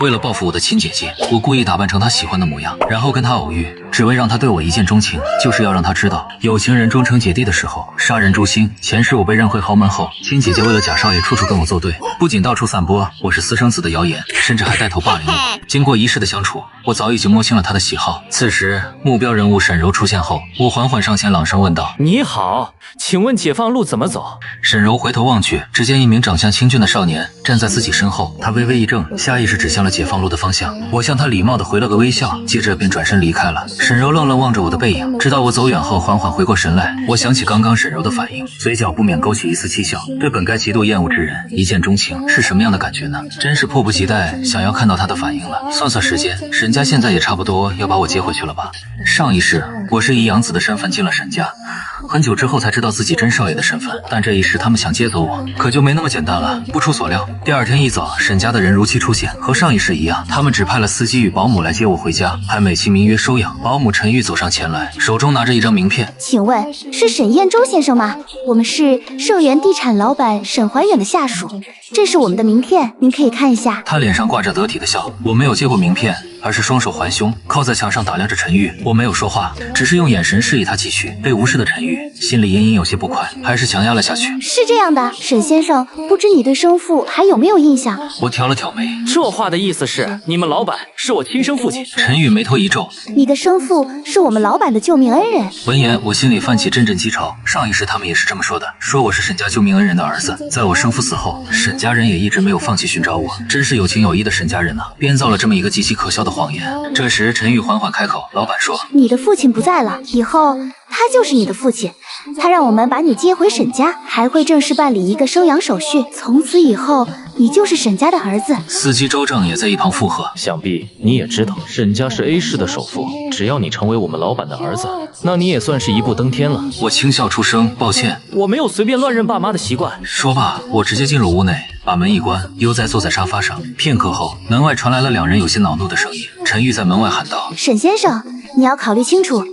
为了报复我的亲姐姐，我故意打扮成她喜欢的模样，然后跟她偶遇，只为让她对我一见钟情，就是要让她知道，有情人终成姐弟的时候，杀人诛心。前世我被认回豪门后，亲姐姐为了贾少爷处处跟我作对，不仅到处散播我是私生子的谣言，甚至还带头霸凌我。经过一世的相处，我早已经摸清了她的喜好。此时目标人物沈柔出现后，我缓缓上前，朗声问道：“你好，请问解放路怎么走？”沈柔回头望去，只见一名长相清俊的少年站在自己身后，他微微一怔，下意识指向了解放路的方向。我向他礼貌地回了个微笑，接着便转身离开了。沈柔愣愣望着我的背影，直到我走远后缓缓回过神来，我想起刚刚沈柔的反应，嘴角不免勾起一丝讥笑。对本该极度厌恶之人一见钟情是什么样的感觉呢？真是迫不及待想要看到他的反应了。算算时间，沈家现在也差不多要把我接回去了吧。上一世我是以养子的身份进了沈家，很久之后才知道自己真少爷的身份，但这一世他们想接走我，可就没那么简单了。不出所料，第二天一早，沈家的人如期出现，和上一世一样，他们只派了司机与保姆来接我回家，还美其名曰收养。保姆陈玉走上前来，手中拿着一张名片。请问是沈彦洲先生吗？我们是盛源地产老板沈怀远的下属，这是我们的名片，您可以看一下。他脸上挂着得体的笑。我没有接过名片，而是双手环胸，靠在墙上打量着陈玉。我没有说话，只是用眼神示意他继续。被无视的陈玉心里隐隐有些不快，还是强压了下去。是这样的，沈先生，不知你对生父还有没有印象？我挑了挑眉，这话的意思是你们老板是我亲生父亲。陈玉眉头一皱，你的生父是我们老板的救命恩人。闻言，我心里泛起阵阵讥嘲。上一世他们也是这么说的，说我是沈家救命恩人的儿子。在我生父死后，沈家人也一直没有放弃寻找我，真是有情有义的沈家人啊，编造了这么一个极其可笑的谎言。这时陈玉缓缓开口，老板说，你的父亲不在了，以后他就是你的父亲，他让我们把你接回沈家，还会正式办理一个收养手续，从此以后你就是沈家的儿子。司机周正也在一旁附和，想必你也知道，沈家是 A 市的首富，只要你成为我们老板的儿子，那你也算是一步登天了。我轻笑出声，抱歉，我没有随便乱认爸妈的习惯。说罢，我直接进入屋内，把门一关，悠哉坐在沙发上。片刻后，门外传来了两人有些恼怒的声音。陈玉在门外喊道，沈先生，你要考虑清楚，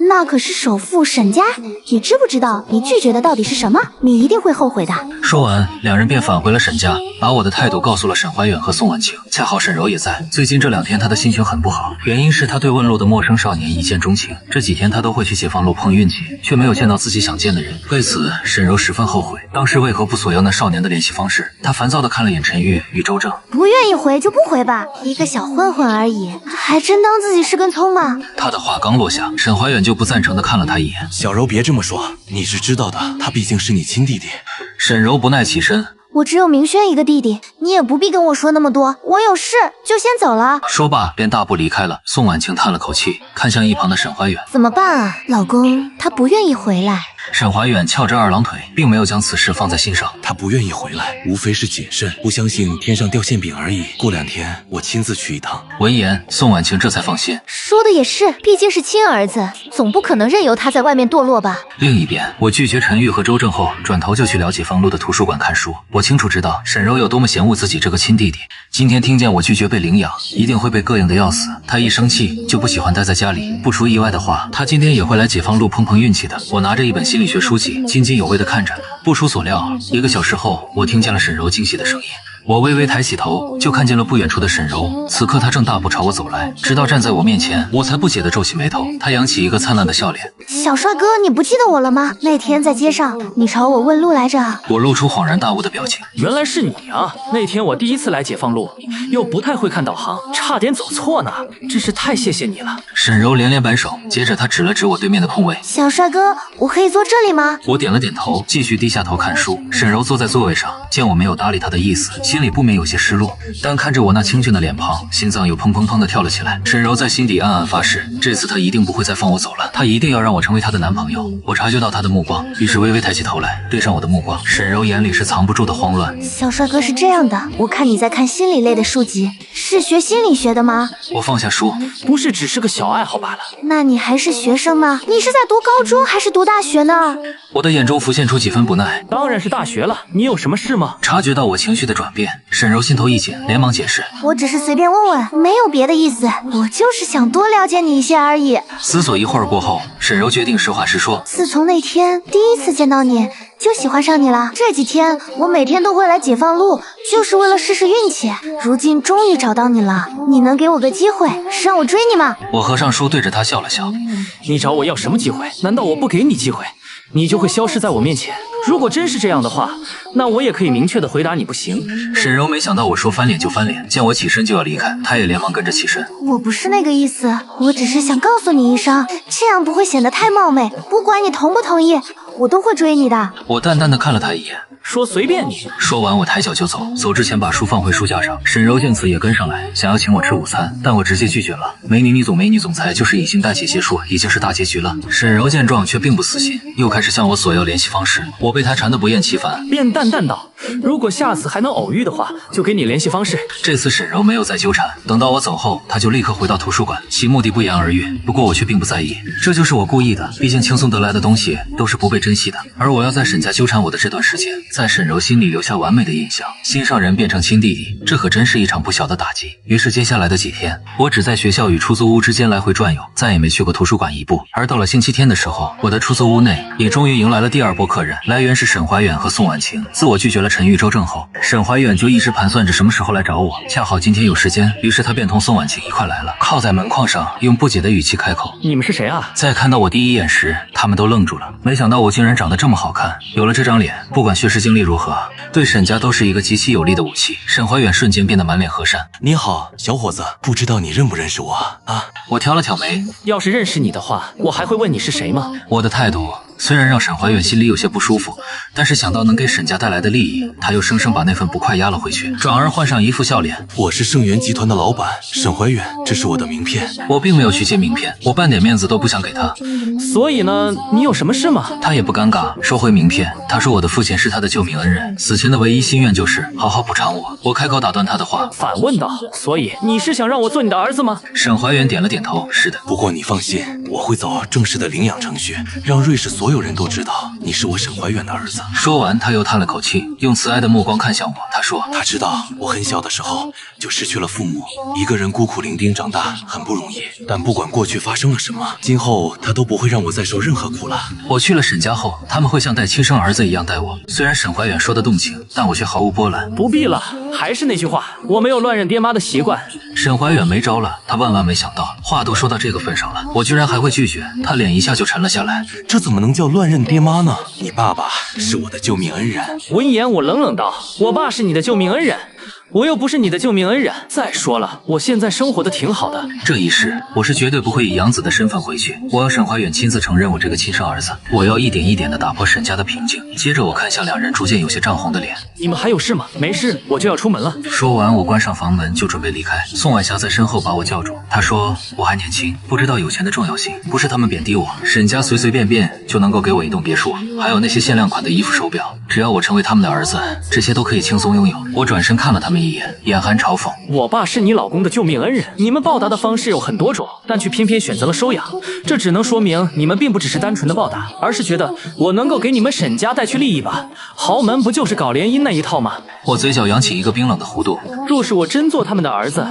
那可是首富沈家，你知不知道你拒绝的到底是什么？你一定会后悔的。说完，两人便返回了沈家，把我的态度告诉了沈怀远和宋婉晴。恰好沈柔也在，最近这2天她的心情很不好，原因是她对问路的陌生少年一见钟情。这几天她都会去解放路碰运气，却没有见到自己想见的人。为此，沈柔十分后悔，当时为何不索要那少年的联系方式。她烦躁地看了眼陈玉与周正，不愿意回就不回吧，一个小混混而已，还真当自己是根葱吗？他的话刚落下，沈怀远就不赞成地看了他一眼。小柔别这么说，你是知道的，他毕竟是你亲弟弟。沈柔不耐起身，我只有明轩一个弟弟，你也不必跟我说那么多，我有事就先走了。说罢便大步离开了。宋婉晴叹了口气，看向一旁的沈怀远，怎么办啊？老公他不愿意回来。沈怀远翘着二郎腿，并没有将此事放在心上。他不愿意回来，无非是谨慎，不相信天上掉馅饼而已。过2天我亲自去一趟。闻言，宋婉晴这才放心。说的也是，毕竟是亲儿子，总不可能任由他在外面堕落吧。另一边，我拒绝陈玉和周正后，转头就去了解放路的图书馆看书。我清楚知道沈柔有多么嫌恶自己这个亲弟弟，今天听见我拒绝被领养，一定会被膈应的要死。他一生气就不喜欢待在家里，不出意外的话，他今天也会来解放路碰碰运气的。我拿着一本心理学书籍，津津有味地看着。不出所料，1个小时后，我听见了沈柔惊喜的声音。我微微抬起头，就看见了不远处的沈柔。此刻她正大步朝我走来，直到站在我面前，我才不解地皱起眉头。她扬起一个灿烂的笑脸，小帅哥，你不记得我了吗？那天在街上，你朝我问路来着。我露出恍然大悟的表情。原来是你啊！那天我第一次来解放路，又不太会看导航，差点走错呢，真是太谢谢你了。沈柔连连摆手，接着她指了指我对面的空位。小帅哥，我可以坐这里吗？我点了点头，继续低下头看书。沈柔坐在座位上，见我没有搭理她的意思，心里不免有些失落，但看着我那清俊的脸庞，心脏又砰砰砰地跳了起来。沈柔在心底暗暗发誓，这次她一定不会再放我走了，她一定要让我成为她的男朋友。我察觉到她的目光，于是微微抬起头来，对上我的目光。沈柔眼里是藏不住的慌乱。小帅哥是这样的，我看你在看心理类的书籍，是学心理学的吗？我放下书，不是只是个小爱好罢了。那你还是学生吗？你是在读高中还是读大学呢？我的眼中浮现出几分不耐。当然是大学了，你有什么事吗？察觉到我情绪的转变，便。沈柔心头一紧，连忙解释：“我只是随便问问，没有别的意思，我就是想多了解你一些而已。”思索一会儿过后，沈柔决定实话实说：“自从那天第一次见到你，就喜欢上你了。这几天我每天都会来解放路，就是为了试试运气。如今终于找到你了，你能给我个机会，是让我追你吗？”我合上书，对着他笑了笑：“你找我要什么机会？难道我不给你机会，你就会消失在我面前？如果真是这样的话，那我也可以明确的回答你不行。”沈柔没想到我说翻脸就翻脸，见我起身就要离开，她也连忙跟着起身。我不是那个意思，我只是想告诉你一声，这样不会显得太冒昧。不管你同不同意，我都会追你的。我淡淡的看了他一眼，说随便你。说完我抬脚就走，走之前把书放回书架上。沈柔见此也跟上来，想要请我吃午餐，但我直接拒绝了。美女总裁就是已经带起结束，已经是大结局了。沈柔见状却并不死心，又开始向我索要联系方式。我被他缠得不厌其烦，便淡淡道：“如果下次还能偶遇的话，就给你联系方式。”这次沈柔没有再纠缠，等到我走后，他就立刻回到图书馆，其目的不言而喻。不过我却并不在意，这就是我故意的，毕竟轻松得来的东西都是不被珍惜的。而我要在沈家纠缠我的这段时间，在沈柔心里留下完美的印象，心上人变成亲弟弟，这可真是一场不小的打击。于是接下来的几天，我只在学校与出租屋之间来回转悠，再也没去过图书馆一步。而到了星期天的时候，我的出租屋内也终于迎来了第二波客人，来源是沈怀远和宋婉晴。自我拒绝了陈玉周正后，沈怀远就一直盘算着什么时候来找我，恰好今天有时间，于是他便同宋婉晴一块来了，靠在门框上，用不解的语气开口：“你们是谁啊？”在看到我第一眼时，他们都愣住了，没想到我竟然长得这么好看。有了这张脸，不管学识经历如何，对沈家都是一个极其有力的武器。沈怀远瞬间变得满脸和善：“你好，小伙子，不知道你认不认识我啊？”我挑了挑眉，要是认识你的话，我还会问你是谁吗？我的态度虽然让沈怀远心里有些不舒服，但是想到能给沈家带来的利益，他又生生把那份不快压了回去，转而换上一副笑脸：“我是盛源集团的老板沈怀远，这是我的名片。”我并没有去借名片，我半点面子都不想给他。所以呢，你有什么事吗？他也不尴尬，收回名片。他说我的父亲是他的救命恩人，死前的唯一心愿就是好好补偿我。我开口打断他的话，反问道：“所以你是想让我做你的儿子吗？”沈怀远点了点头：“是的。”不过你放心，我会走正式的领养程序，让瑞士所有人都知道你是我沈怀远的儿子。说完，他又叹了口气，用慈爱的目光看向我。他说：“他知道我很小的时候就失去了父母，一个人孤苦伶仃长大很不容易。但不管过去发生了什么，今后他都不会让我再受任何苦了。”我去了沈家后，他们会像待亲生儿子一样待我。虽然沈怀远说的动情，但我却毫无波澜。不必了，还是那句话，我没有乱认爹妈的习惯。沈怀远没招了，他万万没想到，话都说到这个份上了，我居然还会拒绝。他脸一下就沉了下来。这怎么能叫乱认爹妈呢？你爸爸是我的救命恩人。闻言，我冷冷道：“我爸是你的救命恩人，我又不是你的救命恩人。再说了，我现在生活的挺好的。”这一世，我是绝对不会以养子的身份回去。我要沈怀远亲自承认我这个亲生儿子，我要一点一点地打破沈家的平静。接着我看向两人逐渐有些涨红的脸：“你们还有事吗？”“没事，我就要出门了。”说完，我关上房门就准备离开。宋婉霞在身后把我叫住，她说：“我还年轻，不知道有钱的重要性，不是他们贬低我，沈家随随便便就能够给我一栋别墅，还有那些限量款的衣服手表，只要我成为他们的儿子，这些都可以轻松拥有。”我转身看了他们一眼，眼含嘲讽：“我爸是你老公的救命恩人，你们报答的方式有很多种，但却偏偏选择了收养，这只能说明你们并不只是单纯的报答，而是觉得我能够给你们沈家带去利益吧？豪门不就是搞联姻那一套吗？”我嘴角扬起一个冰冷的弧度。若是我真做他们的儿子，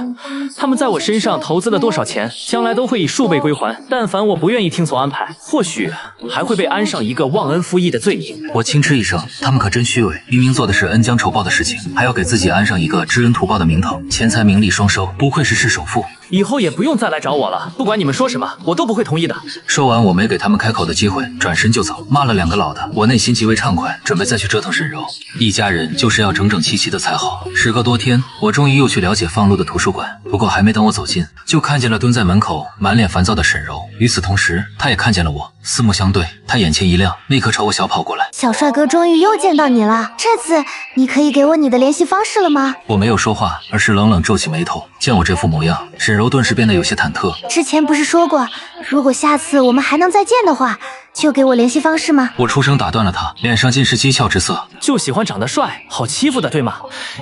他们在我身上投资了多少钱，将来都会以数倍归还。但凡我不愿意听从安排，或许还会被安上一个忘恩负义的罪名。我轻嗤一声，他们可真虚伪，明明做的是恩将仇报的事情，还要给自己安上一个知恩图报的名头，钱财名利双收，不愧是市首富。以后也不用再来找我了，不管你们说什么，我都不会同意的。说完，我没给他们开口的机会，转身就走，骂了两个老的，我内心极为畅快，准备再去折腾沈柔。一家人就是要整整齐齐的才好。时隔多天，我终于又去了解放路的图书馆，不过还没等我走近，就看见了蹲在门口满脸烦躁的沈柔。与此同时，他也看见了我，四目相对，他眼前一亮，立刻朝我小跑过来。小帅哥终于又见到你了，这次你可以给我你的联系方式了吗？我没有说话，而是冷冷皱起眉头。见我这副模样，沈柔顿时变得有些忐忑。之前不是说过，如果下次我们还能再见的话，就给我联系方式吗？我出声打断了他，脸上尽是讥笑之色。就喜欢长得帅、好欺负的，对吗？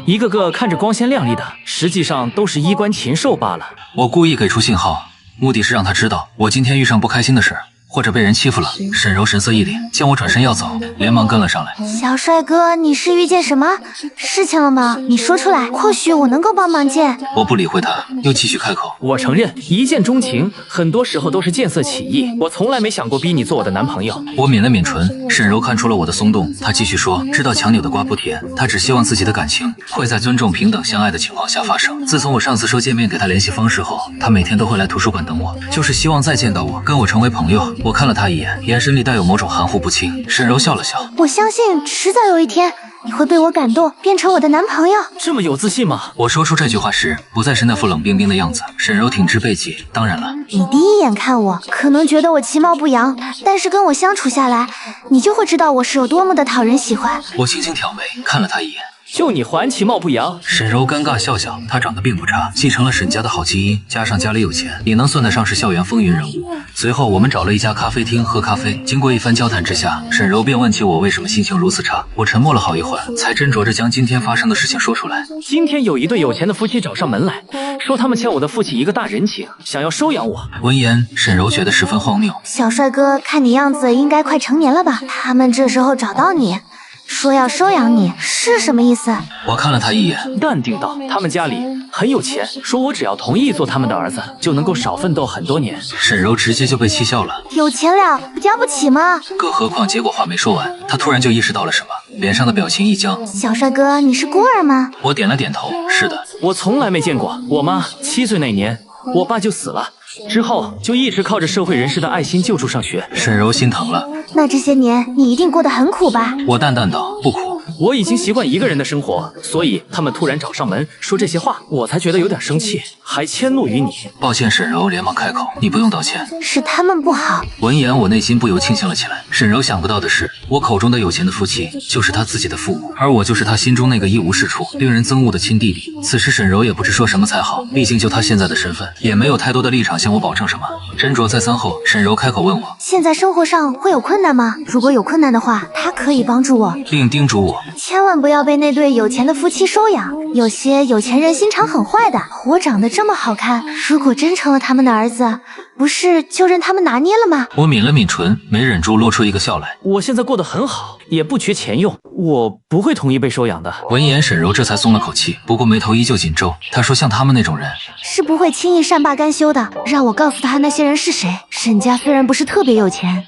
一个个看着光鲜亮丽的，实际上都是衣冠禽兽罢了。我故意给出信号，目的是让他知道，我今天遇上不开心的事，或者被人欺负了。沈柔神色一凛，见我转身要走，连忙跟了上来。小帅哥，你是遇见什么事情了吗？你说出来，或许我能够帮忙件。我不理会他，又继续开口。我承认，一见钟情很多时候都是见色起意，我从来没想过逼你做我的男朋友。我抿了抿唇，沈柔看出了我的松动，她继续说，知道强扭的瓜不甜，她只希望自己的感情会在尊重、平等、相爱的情况下发生。自从我上次说见面给她联系方式后，她每天都会来图书馆等我，就是希望再见到我，跟我成为朋友。我看了她一眼，眼神里带有某种含糊不清。沈柔笑了笑，我相信迟早有一天你会被我感动，变成我的男朋友。这么有自信吗？我说出这句话时，不再是那副冷冰冰的样子。沈柔挺直背脊，当然了，你第一眼看我，可能觉得我其貌不扬，但是跟我相处下来，你就会知道我是有多么的讨人喜欢。我轻轻挑眉，看了她一眼。就你还其貌不扬？沈柔尴尬笑笑，她长得并不差，继承了沈家的好基因，加上家里有钱，也能算得上是校园风云人物。随后我们找了一家咖啡厅喝咖啡，经过一番交谈之下，沈柔便问起我为什么心情如此差。我沉默了好一会儿，才斟酌着将今天发生的事情说出来。今天有一对有钱的夫妻找上门来，说他们欠我的父亲一个大人情，想要收养我。闻言，沈柔觉得十分荒谬。小帅哥，看你样子应该快成年了吧？他们这时候找到你，说要收养你，是什么意思？我看了他一眼，淡定道：“他们家里很有钱，说我只要同意做他们的儿子，就能够少奋斗很多年。”沈柔直接就被气笑了。有钱了，交不起吗？更何况，结果话没说完，他突然就意识到了什么，脸上的表情一僵。小帅哥，你是孤儿吗？我点了点头，是的。我从来没见过。我妈7岁那年，我爸就死了。之后就一直靠着社会人士的爱心救助上学。沈柔心疼了。那这些年你一定过得很苦吧？我淡淡道，不苦。我已经习惯一个人的生活，所以他们突然找上门说这些话，我才觉得有点生气，还迁怒于你。抱歉，沈柔连忙开口，你不用道歉，是他们不好。闻言，我内心不由庆幸了起来。沈柔想不到的是，我口中的有钱的夫妻，就是他自己的父母，而我就是他心中那个一无是处、令人憎恶的亲弟弟。此时沈柔也不知说什么才好，毕竟就他现在的身份，也没有太多的立场向我保证什么。斟酌再三后，沈柔开口问我，现在生活上会有困难吗？如果有困难的话，他可以帮助我，并叮嘱我千万不要被那对有钱的夫妻收养。有些有钱人心肠很坏的，我长得这么好看，如果真成了他们的儿子，不是就任他们拿捏了吗？我抿了抿唇，没忍住露出一个笑来。我现在过得很好，也不缺钱用，我不会同意被收养的。闻言，沈柔这才松了口气，不过眉头依旧紧皱。她说像他们那种人是不会轻易善罢甘休的，让我告诉他那些人是谁。沈家虽然不是特别有钱，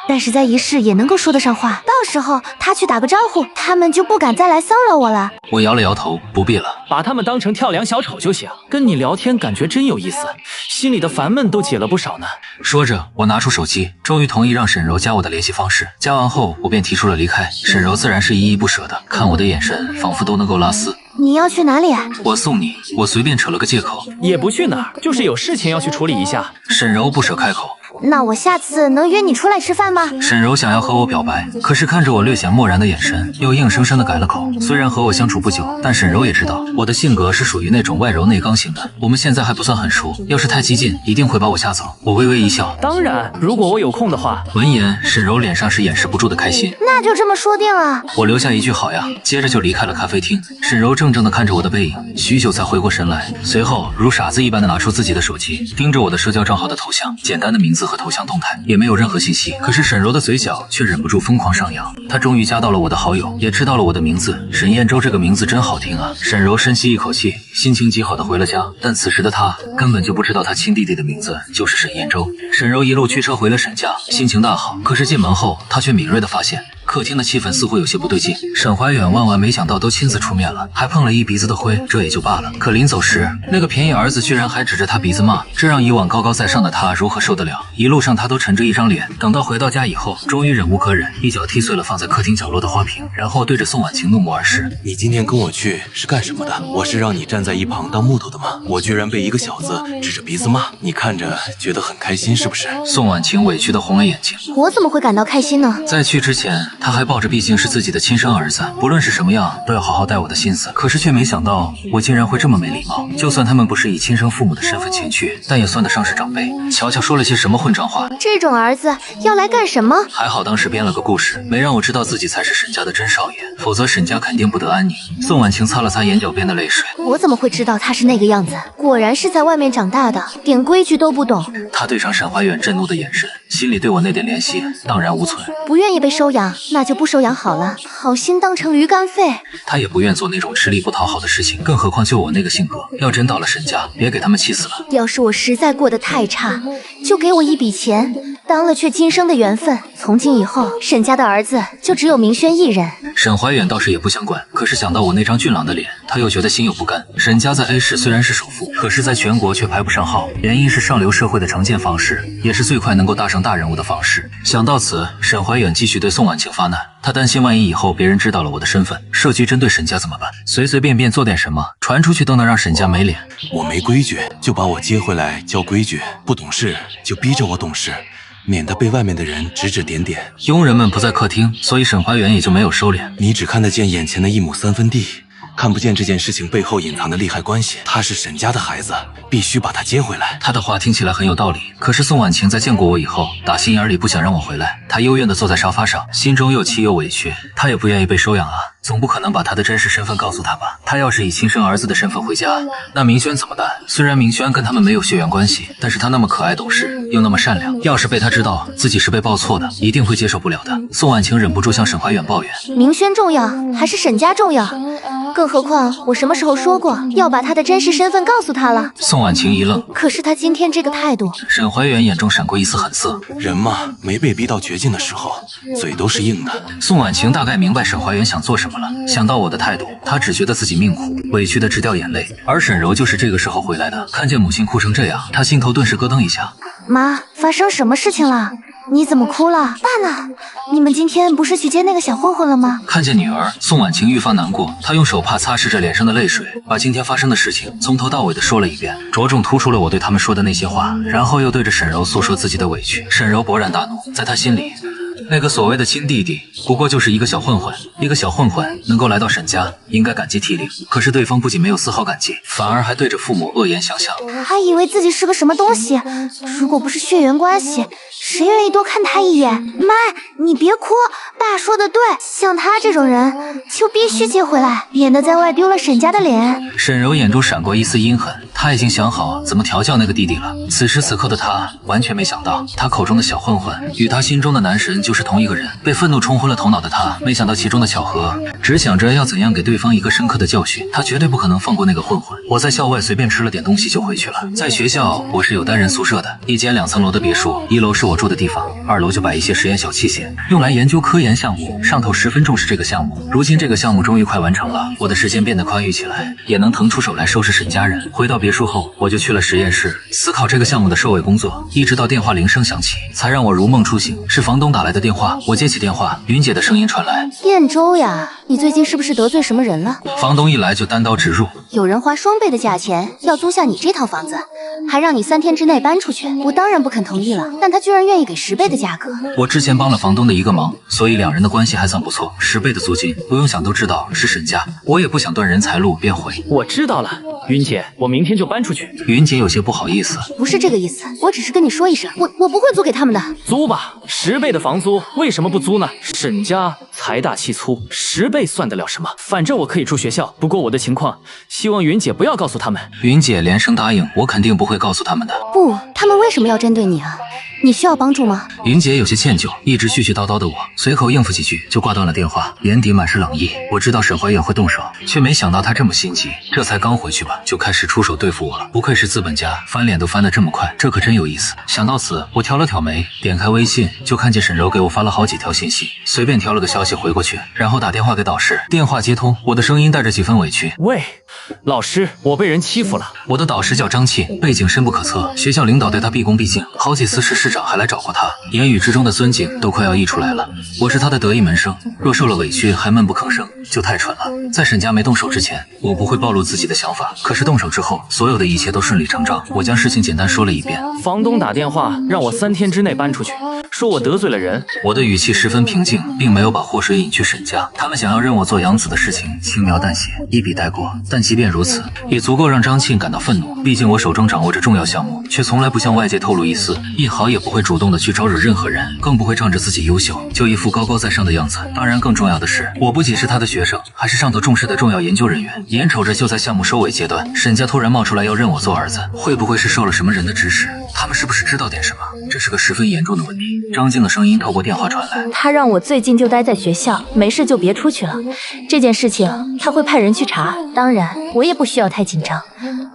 但是在一世也能够说得上话，到时候他去打个招呼，他们就不敢再来骚扰我了。我摇了摇头，不必了，把他们当成跳梁小丑就行。跟你聊天感觉真有意思，心里的烦闷都解了不少呢。说着，我拿出手机，终于同意让沈柔加我的联系方式。加完后，我便提出了离开。沈柔自然是依依不舍的，看我的眼神仿佛都能够拉丝。你要去哪里啊？我送你。我随便扯了个借口，也不去哪儿，就是有事情要去处理一下。沈柔不舍开口。那我下次能约你出来吃饭吗？沈柔想要和我表白，可是看着我略显漠然的眼神，又硬生生的改了口。虽然和我相处不久，但沈柔也知道我的性格是属于那种外柔内刚型的。我们现在还不算很熟，要是太激进，一定会把我吓走。我微微一笑，当然，如果我有空的话。闻言，沈柔脸上是掩饰不住的开心。那就这么说定了。我留下一句好呀，接着就离开了咖啡厅。沈柔怔怔的看着我的背影，许久才回过神来，随后如傻子一般的拿出自己的手机，盯着我的社交账号的头像，简单的名字和头像动态，也没有任何信息。可是沈柔的嘴角却忍不住疯狂上扬，她终于加到了我的好友，也知道了我的名字。沈燕洲这个名字真好听啊。沈柔深吸一口气，心情极好的回了家，但此时的她根本就不知道她亲弟弟的名字就是沈燕洲。沈柔一路驱车回了沈家，心情大好。可是进门后，她却敏锐的发现客厅的气氛似乎有些不对劲。沈怀远万万没想到都亲自出面了，还碰了一鼻子的灰，这也就罢了。可临走时，那个便宜儿子居然还指着他鼻子骂，这让以往高高在上的他如何受得了？一路上他都沉着一张脸，等到回到家以后，终于忍无可忍，一脚踢碎了放在客厅角落的花瓶，然后对着宋婉晴怒目而视。你今天跟我去是干什么的？我是让你站在一旁当木头的吗？我居然被一个小子指着鼻子骂，你看着觉得很开心是不是？宋婉晴委屈的红了眼睛。我怎么会感到开心呢？在去之前，他还抱着毕竟是自己的亲生儿子，不论是什么样都要好好待我的心思，可是却没想到我竟然会这么没礼貌。就算他们不是以亲生父母的身份前去，但也算得上是长辈。瞧瞧说了些什么混账话，这种儿子要来干什么？还好当时编了个故事，没让我知道自己才是沈家的真少爷，否则沈家肯定不得安宁。宋婉晴擦了擦眼角边的泪水，我怎么会知道他是那个样子？果然是在外面长大的，点规矩都不懂。他对上沈怀远震怒的眼神心里对我那点怜惜荡然无存。不愿意被收养，那就不收养好了，好心当成驴肝肺。他也不愿做那种吃力不讨好的事情，更何况就我那个性格，要真到了沈家，别给他们气死了。要是我实在过得太差，就给我一笔钱，当了却今生的缘分。从今以后，沈家的儿子就只有明轩一人。沈怀远倒是也不想管，可是想到我那张俊朗的脸，他又觉得心有不甘。沈家在 A 市虽然是首富，可是在全国却排不上号，原因是上流社会的城建方式，也是最快能够搭上大人物的方式。想到此，沈怀远继续对宋婉晴发难，他担心万一以后别人知道了我的身份，设局针对沈家怎么办？随随便便做点什么，传出去都能让沈家没脸。我没规矩，就把我接回来教规矩；不懂事，就逼着我懂事，免得被外面的人指指点点。佣人们不在客厅，所以沈怀远也就没有收敛。你只看得见眼前的1亩3分地，看不见这件事情背后隐藏的利害关系。他是沈家的孩子，必须把他接回来。他的话听起来很有道理，可是宋婉晴在见过我以后，打心眼里不想让我回来。她幽怨地坐在沙发上，心中又气又委屈。她也不愿意被收养啊，总不可能把她的真实身份告诉他吧？她要是以亲生儿子的身份回家，那明轩怎么办？虽然明轩跟他们没有血缘关系，但是他那么可爱懂事，又那么善良，要是被他知道自己是被抱错的，一定会接受不了的。宋婉晴忍不住向沈怀远抱怨：明轩重要还是沈家重要？更何况我什么时候说过要把他的真实身份告诉他了？宋婉晴一愣，可是他今天这个态度……沈怀远眼中闪过一丝狠色。人嘛，没被逼到绝境的时候，嘴都是硬的。宋婉晴大概明白沈怀远想做什么了，想到我的态度，她只觉得自己命苦，委屈的直掉眼泪。而沈柔就是这个时候回来的，看见母亲哭成这样，她心头顿时咯噔一下。妈，发生什么事情了？你怎么哭了？爸呢？你们今天不是去接那个小混混了吗？看见女儿，宋婉晴愈发难过，她用手帕擦拭着脸上的泪水，把今天发生的事情从头到尾的说了一遍，着重突出了我对他们说的那些话，然后又对着沈柔诉说自己的委屈。沈柔勃然大怒，在她心里，那个所谓的亲弟弟不过就是一个小混混，一个小混混能够来到沈家，应该感激涕零。可是对方不仅没有丝毫感激，反而还对着父母恶言相向，还以为自己是个什么东西。如果不是血缘关系，谁愿意多看他一眼？妈，你别哭，爸说的对，像他这种人就必须接回来，免得在外丢了沈家的脸。沈柔眼中闪过一丝阴狠，她已经想好怎么调教那个弟弟了。此时此刻的她完全没想到，她口中的小混混与她心中的男神就是同一个人。被愤怒冲昏了头脑的她，没想到其中的巧合，只想着要怎样给对方一个深刻的教训。她绝对不可能放过那个混混。我在校外随便吃了点东西就回去了。在学校我是有单人宿舍的，一间2层楼的别墅，1楼是我住的地方，2楼就摆一些实验小器械，用来研究科研项目，上头十分重视这个项目。如今这个项目终于快完成了，我的时间变得宽裕起来，也能腾出手来收拾沈家人。回到别墅后，我就去了实验室，思考这个项目的收尾工作，一直到电话铃声响起，才让我如梦初醒。是房东打来的电话，我接起电话，云姐的声音传来：燕州呀，你最近是不是得罪什么人了？房东一来就单刀直入，有人花双倍的价钱要租下你这套房子，还让你3天之内搬出去，我当然不肯同意了，但他居然愿意给10倍的价格。我之前帮了房东的一个忙，所以2人的关系还算不错。10倍的租金，不用想都知道是沈家，我也不想断人财路便回。我知道了，云姐，我明天就搬出去。云姐有些不好意思，不是这个意思，我只是跟你说一声，我不会租给他们的。租吧，10倍的房租为什么不租呢？沈家财大气粗，10倍算得了什么？反正我可以住学校，不过我的情况，希望云姐不要告诉他们。云姐连声答应，我肯定不会告诉他们的。不，他们为什么要针对你啊？你需要帮助吗？云姐有些歉疚，一直絮絮叨叨的我随口应付几句就挂断了电话，眼底满是冷意。我知道沈怀远会动手，却没想到他这么心急，这才刚回去吧就开始出手对付我了。不愧是资本家，翻脸都翻得这么快，这可真有意思。想到此，我挑了挑眉，点开微信就看见沈柔给我发了好几条信息，随便挑了个消息回过去，然后打电话给导师。电话接通，我的声音带着几分委屈：喂，老师，我被人欺负了。我的导师叫张庆，背景深不可测，学校领导对他毕恭毕敬，好几次市长还来找过他，言语之中的尊敬都快要溢出来了。我是他的得意门生，若受了委屈还闷不吭声，就太蠢了。在沈家没动手之前，我不会暴露自己的想法，可是动手之后，所有的一切都顺理成章。我将事情简单说了一遍。房东打电话让我3天之内搬出去，说我得罪了人。我的语气十分平静，并没有把祸水引去沈家。他们想要认我做养子的事情轻描淡写，一笔带过，但即便如此，也足够让张庆感到愤怒。毕竟我手中掌握着重要项目，却从来不向外界透露一丝，一毫也不会主动的去招惹任何人，更不会仗着自己优秀就一副高高在上的样子。当然更重要的是，我不仅是他的学生，还是上头重视的重要研究人员。眼瞅着就在项目收尾阶段，沈家突然冒出来要认我做儿子，会不会是受了什么人的指使？他们是不是知道点什么？这是个十分严重的问题。张静的声音透过电话传来，他让我最近就待在学校，没事就别出去了。这件事情他会派人去查，当然我也不需要太紧张。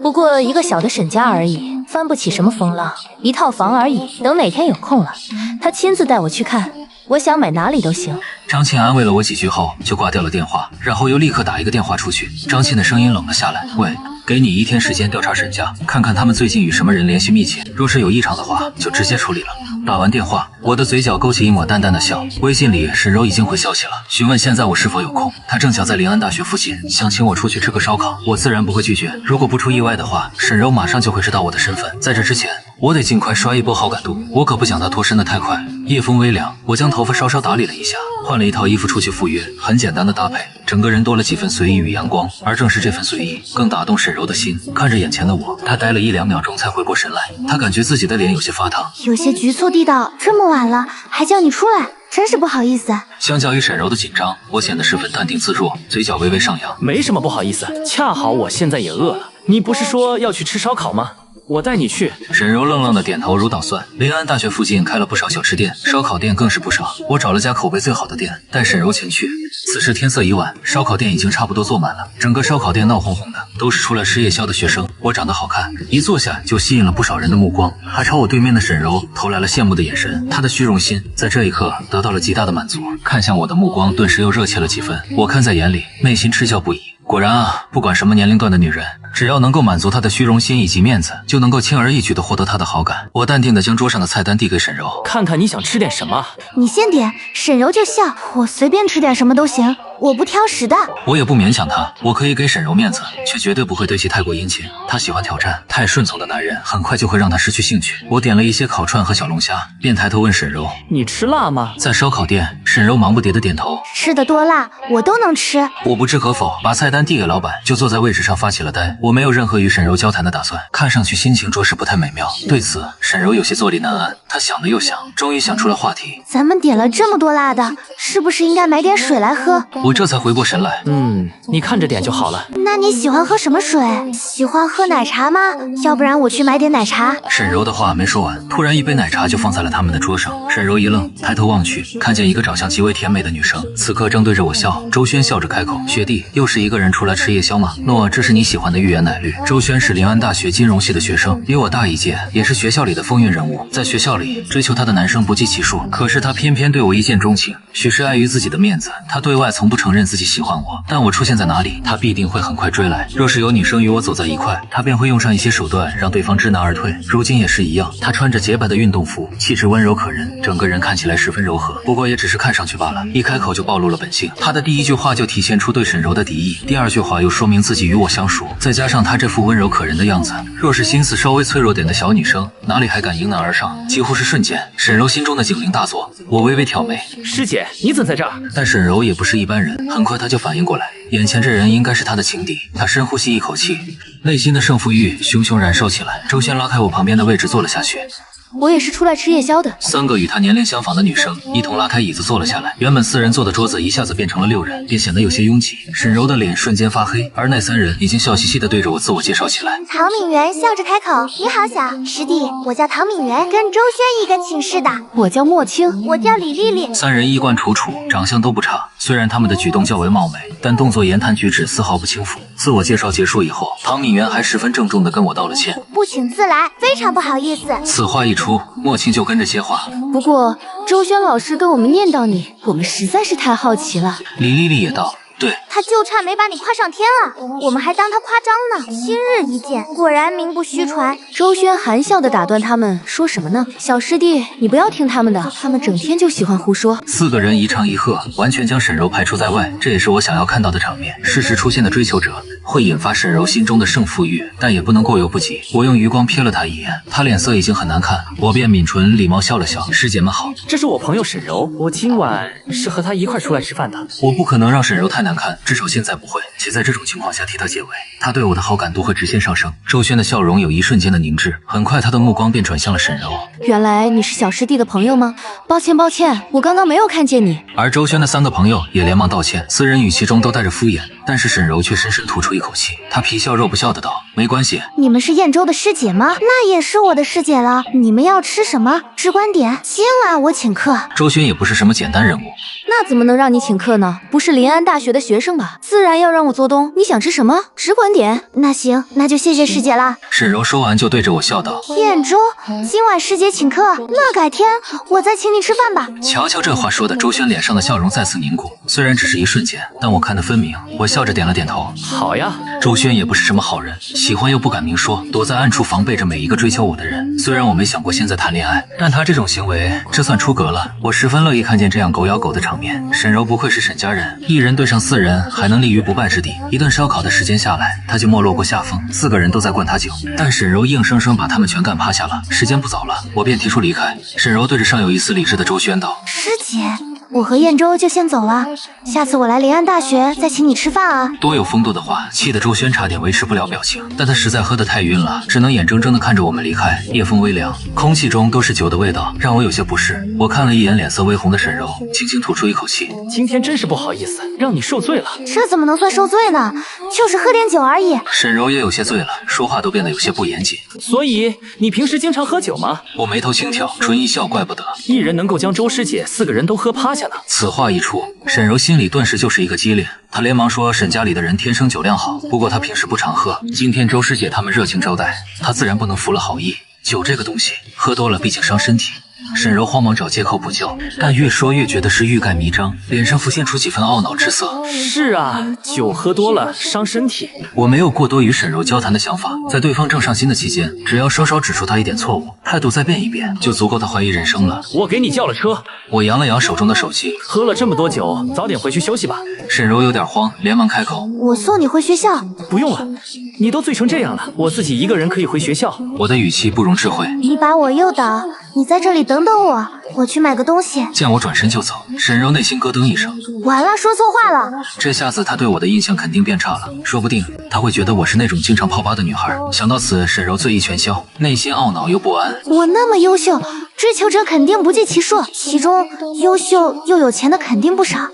不过一个小的沈家而已，翻不起什么风浪，一套房而已。等哪天有空了，他亲自带我去看，我想买哪里都行。张沁安慰了我几句后就挂掉了电话，然后又立刻打一个电话出去。张沁的声音冷了下来，喂，给你1天时间调查沈家，看看他们最近与什么人联系密切，若是有异常的话就直接处理了。打完电话，我的嘴角勾起一抹淡淡的笑。微信里沈柔已经回消息了，询问现在我是否有空。她正巧在临安大学附近，想请我出去吃个烧烤，我自然不会拒绝。如果不出意外的话，沈柔马上就会知道我的身份。在这之前，我得尽快刷一波好感度，我可不想她脱身的太快。夜风微凉，我将头发稍稍打理了一下，换了一套衣服出去赴约，很简单的搭配，整个人多了几分随意与阳光。而正是这份随意，更打动沈柔的心。看着眼前的我，她呆了1-2秒钟才回过神来，她感觉自己的脸有些发烫，有些局促地道，这么晚了还叫你出来，真是不好意思。相较于沈柔的紧张，我显得十分淡定自若，嘴角微微上扬。没什么不好意思，恰好我现在也饿了。你不是说要去吃烧烤吗？我带你去。沈柔愣愣的点头如捣蒜。临安大学附近开了不少小吃店，烧烤店更是不少。我找了家口碑最好的店，带沈柔前去。此时天色已晚，烧烤店已经差不多坐满了，整个烧烤店闹哄哄的，都是出来吃夜宵的学生。我长得好看，一坐下就吸引了不少人的目光，还朝我对面的沈柔投来了羡慕的眼神。她的虚荣心在这一刻得到了极大的满足，看向我的目光顿时又热切了几分。我看在眼里，内心嗤笑不已。果然啊，不管什么年龄段的女人，只要能够满足她的虚荣心以及面子，就能够轻而易举地获得她的好感。我淡定地将桌上的菜单递给沈柔，看看你想吃点什么。你先点。沈柔就笑，我随便吃点什么都行，我不挑食的。我也不勉强她，我可以给沈柔面子，却绝对不会对其太过殷勤。她喜欢挑战，太顺从的男人很快就会让她失去兴趣。我点了一些烤串和小龙虾，便抬头问沈柔，你吃辣吗？在烧烤店，沈柔忙不迭地点头，吃的多辣我都能吃。我不知可否，把菜单递给老板，就坐在位置上发起了呆。我没有任何与沈柔交谈的打算，看上去心情着实不太美妙。对此，沈柔有些坐立难安，她想了又想，终于想出了话题。咱们点了这么多辣的，是不是应该买点水来喝？我这才回过神来。你看着点就好了。那你喜欢喝什么水？喜欢喝奶茶吗？要不然我去买点奶茶。沈柔的话没说完，突然一杯奶茶就放在了他们的桌上。沈柔一愣，抬头望去，看见一个长相极为甜美的女生，此刻正对着我笑。周轩笑着开口，学弟又是一个人出来吃夜宵吗？诺，这是你喜欢的芋圆奶绿。周轩是临安大学金融系的学生，比我大一届，也是学校里的风云人物。在学校里追求他的男生不计其数，可是他偏偏对我一见钟情。许是碍于自己的面子，他对外从不承认自己喜欢我，但我出现在哪里，他必定会很快追来。若是有女生与我走在一块，他便会用上一些手段让对方知难而退。如今也是一样，他穿着洁白的运动服，气质温柔可人，整个人看起来十分柔和，不过也只是看上去罢了。一开口就暴露了本性，他的第一句话就体现出对沈柔的敌意，第二句话又说明自己与我相熟，再加上他这副温柔可人的样子，若是心思稍微脆弱点的小女生，哪里还敢迎难而上？几乎是瞬间，沈柔心中的警铃大作。我微微挑眉，师姐，你怎么在这儿？但沈柔也不是一般人，很快她就反应过来，眼前这人应该是她的情敌。她深呼吸一口气，内心的胜负欲熊熊燃烧起来。周轩拉开我旁边的位置坐了下去。我也是出来吃夜宵的。3个与他年龄相仿的女生一同拉开椅子坐了下来，原本4人坐的桌子一下子变成了6人，便显得有些拥挤。沈柔的脸瞬间发黑，而那3人已经笑嘻嘻地对着我自我介绍起来。唐敏媛笑着开口，你好小师弟，我叫唐敏媛，跟周轩一个寝室的。我叫莫青，我叫李丽丽。3人衣冠楚楚，长相都不差，虽然他们的举动较为冒昧，但动作言谈举止丝毫不轻浮。自我介绍结束以后，唐敏媛还十分郑重地跟我道了歉，不请自来，非常不好意思。此话一出，莫青就跟着接话。不过周轩老师跟我们念叨你，我们实在是太好奇了。李丽丽也道，对，他就差没把你夸上天了，我们还当他夸张呢。今日一见，果然名不虚传。周轩含笑地打断他们，说什么呢？小师弟，你不要听他们的，他们整天就喜欢胡说。4个人一唱一和，完全将沈柔排除在外，这也是我想要看到的场面。适时出现的追求者会引发沈柔心中的胜负欲，但也不能过犹不及。我用余光瞥了他一眼，他脸色已经很难看，我便抿唇礼貌笑了笑，师姐们好。这是我朋友沈柔，我今晚是和她一块出来吃饭的。我不可能让沈柔太难看，至少现在不会，且在这种情况下替她解围，她对我的好感度会直线上升。周轩的笑容有一瞬间的凝滞，很快他的目光便转向了沈柔。原来你是小师弟的朋友吗？抱歉，我刚刚没有看见你。而周轩的3个朋友也连忙道歉，4人语气中都带着敷衍。但是沈柔却深深吐出一口气，她皮笑肉不笑的道：“没关系。”你们是燕州的师姐吗？那也是我的师姐了。你们要吃什么？只管点，今晚我请客。周轩也不是什么简单人物，那怎么能让你请客呢？不是临安大学的学生吧？自然要让我做东。你想吃什么？只管点。那行，那就谢谢师姐啦。沈柔说完就对着我笑道：“燕州，今晚师姐请客，那改天我再请你吃饭吧。”瞧瞧这话说的，周轩脸上的笑容再次凝固，虽然只是一瞬间，但我看得分明。我笑着点了点头。好呀。周轩也不是什么好人，喜欢又不敢明说，躲在暗处防备着每一个追求我的人。虽然我没想过现在谈恋爱，但他这种行为，这算出格了。我十分乐意看见这样狗咬狗的场面。沈柔不愧是沈家人，一人对上4人，还能立于不败之地。一顿烧烤的时间下来，他就没落过下风，4个人都在灌他酒，但沈柔硬生生把他们全干趴下了。时间不早了，我便提出离开。沈柔对着尚有一丝理智的周轩道：“师姐，我和燕州就先走了，下次我来临安大学再请你吃饭啊。”多有风度的话，气得周轩差点维持不了表情，但他实在喝得太晕了，只能眼睁睁地看着我们离开。夜风微凉，空气中都是酒的味道，让我有些不适。我看了一眼脸色微红的沈柔，轻轻吐出一口气：“今天真是不好意思，让你受罪了。”这怎么能算受罪呢？就是喝点酒而已。沈柔也有些醉了，说话都变得有些不严谨。所以你平时经常喝酒吗？我眉头轻挑，唇一笑，怪不得一人能够将周师姐4个人都喝趴下呢。此话一出，沈柔心里顿时就是一个激灵，她连忙说沈家里的人天生酒量好，不过她平时不常喝，今天周师姐他们热情招待，她自然不能服了好意。酒这个东西，喝多了毕竟伤身体。沈柔慌忙找借口补救，但越说越觉得是欲盖弥彰，脸上浮现出几分懊恼之色。是啊，酒喝多了伤身体。我没有过多与沈柔交谈的想法，在对方正上心的期间，只要稍稍指出他一点错误，态度再变一变，就足够他怀疑人生了。我给你叫了车。我扬了扬手中的手机，喝了这么多酒，早点回去休息吧。沈柔有点慌，连忙开口：“我送你回学校。”不用了，你都醉成这样了，我自己一个人可以回学校。我的语气不容置喙。你把我诱导，你在这里等等我，我去买个东西。见我转身就走，沈柔内心咯噔一声，完了，说错话了。这下子他对我的印象肯定变差了，说不定他会觉得我是那种经常泡吧的女孩。想到此，沈柔醉意全消，内心懊恼又不安。我那么优秀，追求者肯定不计其数，其中优秀又有钱的肯定不少。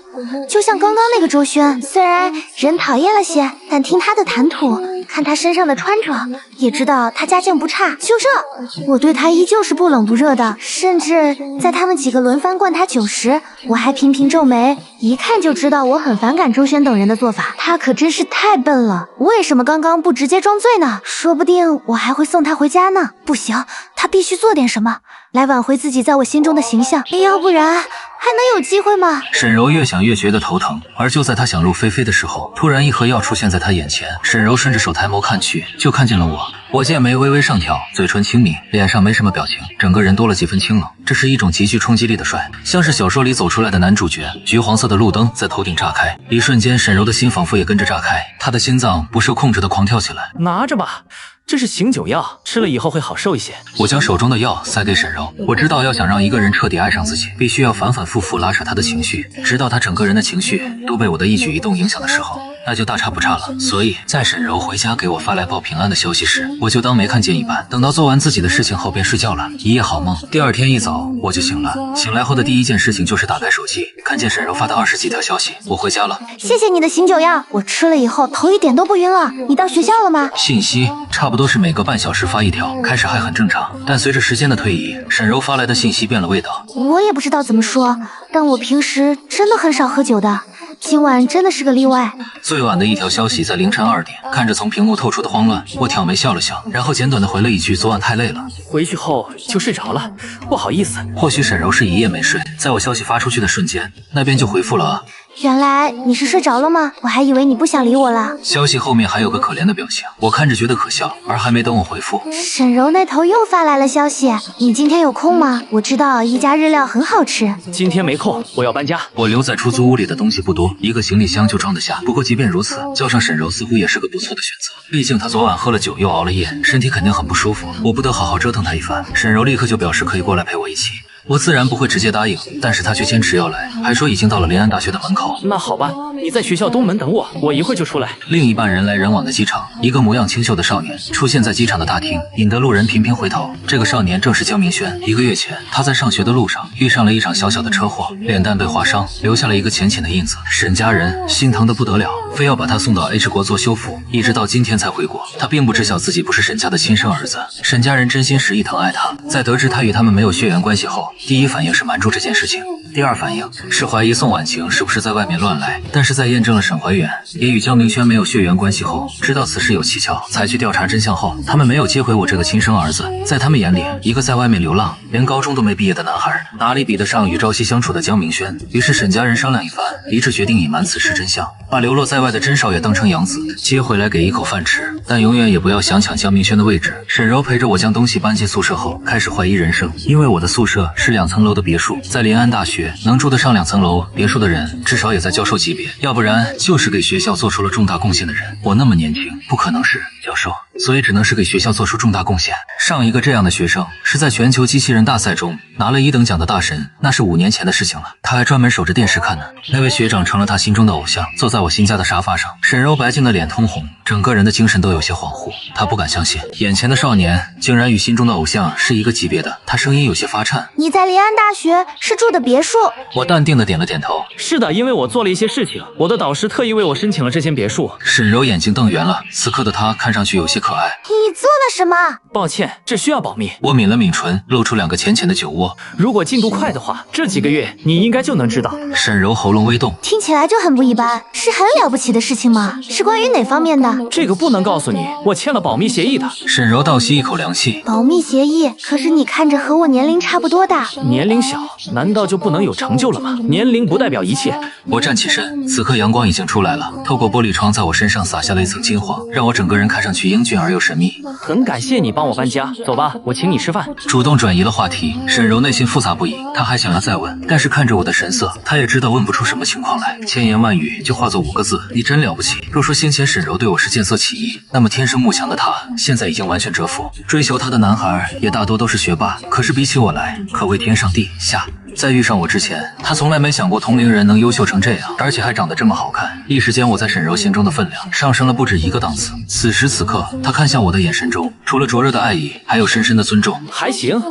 就像刚刚那个周轩，虽然人讨厌了些，但听他的谈吐，看他身上的穿着，也知道他家境不差。就这，我对他依旧是不冷不热的，甚至在他们几个轮番灌他酒时，我还频频皱眉，一看就知道我很反感周轩等人的做法。他可真是太笨了，为什么刚刚不直接装醉呢？说不定我还会送他回家呢。不行，他必须做点什么来挽回自己在我心中的形象，要不然还能有机会吗？沈柔越想越觉得头疼，而就在她想入非非的时候，突然一盒药出现在她眼前。沈柔顺着手抬眸看去，就看见了我。我剑眉微微上挑，嘴唇轻抿，脸上没什么表情，整个人多了几分清冷。这是一种极具冲击力的帅，像是小说里走出来的男主角。橘黄色的路灯在头顶炸开，一瞬间沈柔的心仿佛也跟着炸开，她的心脏不受控制的狂跳起来。拿着吧，这是醒酒药，吃了以后会好受一些。我将手中的药塞给沈柔，我知道要想让一个人彻底爱上自己，必须要反反复复拉扯他的情绪，直到他整个人的情绪都被我的一举一动影响的时候，那就大差不差了。所以在沈柔回家给我发来报平安的消息时，我就当没看见一般，等到做完自己的事情后便睡觉了，一夜好梦。第二天一早我就醒了，醒来后的第一件事情就是打开手机，看见沈柔发的20几条消息，我回家了。谢谢你的醒酒药，我吃了以后头一点都不晕了。你到学校了吗？信息差不多是每个半小时发一条，开始还很正常，但随着时间的推移，沈柔发来的信息变了味道。我也不知道怎么说，但我平时真的很少喝酒的，今晚真的是个例外。最晚的一条消息在凌晨2点，看着从屏幕透出的慌乱，我挑眉笑了笑，然后简短的回了一句昨晚太累了。回去后就睡着了，不好意思。或许沈柔是一夜没睡，在我消息发出去的瞬间，那边就回复了原来你是睡着了吗？我还以为你不想理我了。消息后面还有个可怜的表情，我看着觉得可笑，而还没等我回复，沈柔那头又发来了消息，你今天有空吗？我知道一家日料很好吃。今天没空，我要搬家。我留在出租屋里的东西不多，一个行李箱就装得下。不过即便如此，叫上沈柔似乎也是个不错的选择，毕竟她昨晚喝了酒又熬了夜，身体肯定很不舒服，我不得好好折腾她一番。沈柔立刻就表示可以过来陪我一起。我自然不会直接答应，但是他却坚持要来，还说已经到了临安大学的门口。那好吧，你在学校东门等我，我一会儿就出来。另一半人来人往的机场，一个模样清秀的少年出现在机场的大厅，引得路人频频回头。这个少年正是江明轩。1个月前，他在上学的路上遇上了一场小小的车祸，脸蛋被划伤，留下了一个浅浅的印子。沈家人心疼得不得了，非要把他送到 H 国做修复，一直到今天才回国。他并不知晓自己不是沈家的亲生儿子，沈家人真心实意疼爱他。在得知他与他们没有血缘关系后，第一反应是瞒住这件事情，第二反应是怀疑宋婉晴是不是在外面乱来。但是在验证了沈怀远也与江明轩没有血缘关系后，知道此事有蹊跷，才去调查真相后，他们没有接回我这个亲生儿子。在他们眼里，一个在外面流浪连高中都没毕业的男孩，哪里比得上与朝夕相处的江明轩？于是沈家人商量一番，一致决定隐瞒此事真相，把流落在外的甄少爷当成养子，接回来给一口饭吃，但永远也不要想抢江明轩的位置。沈柔陪着我将东西搬进宿舍后，开始怀疑人生，因为我的宿舍是2层楼的别墅，在临安大学能住得上2层楼别墅的人，至少也在教授级别，要不然就是给学校做出了重大贡献的人。我那么年轻，不可能是教授，所以只能是给学校做出重大贡献。上一个这样的学生是在全球机器人大赛中拿了1等奖的大神，那是5年前的事情了，他还专门守着电视看呢。那位学长成了他心中的偶像，坐在我新家的沙发上，沈柔白净的脸通红，整个人的精神都有些恍惚。他不敢相信眼前的少年竟然与心中的偶像是一个级别的，他声音有些发颤。你在临安大学是住的别墅？我淡定的点了点头。是的，因为我做了一些事情，我的导师特意为我申请了这间别墅。沈柔眼睛瞪圆了，此刻的她看上去有些可爱。你做了什么？抱歉，这需要保密。我抿了抿唇，露出2个浅浅的酒窝。如果进度快的话，这几个月你应该就能知道。沈柔喉咙微动，听起来就很不一般，是很了不起的事情吗？是关于哪方面的？这个不能告诉你，我签了保密协议的。沈柔倒吸一口凉气。保密协议？可是你看着和我年龄差不多大。年龄小，难道就不能有成就了吗？年龄不代表一切。我站起身，此刻阳光已经出来了，透过玻璃窗在我身上洒下了一层金黄，让我整个人看上去英俊而又神秘。很感谢你帮我搬家，走吧，我请你吃饭。主动转移了话题，沈柔内心复杂不已，她还想要再问，但是看着我的神色，她也知道问不出什么情况来，千言万语就化作5个字：你真了不起。若说先前沈柔对我是见色起意，那么天生慕强的她现在已经完全折服。追求她的男孩也大多都是学霸，可是比起我来，可谓天上地下。在遇上我之前，他从来没想过同龄人能优秀成这样，而且还长得这么好看。一时间，我在沈柔心中的分量上升了不止1个档次。此时此刻，他看向我的眼神中，除了灼热的爱意，还有深深的尊重。还行，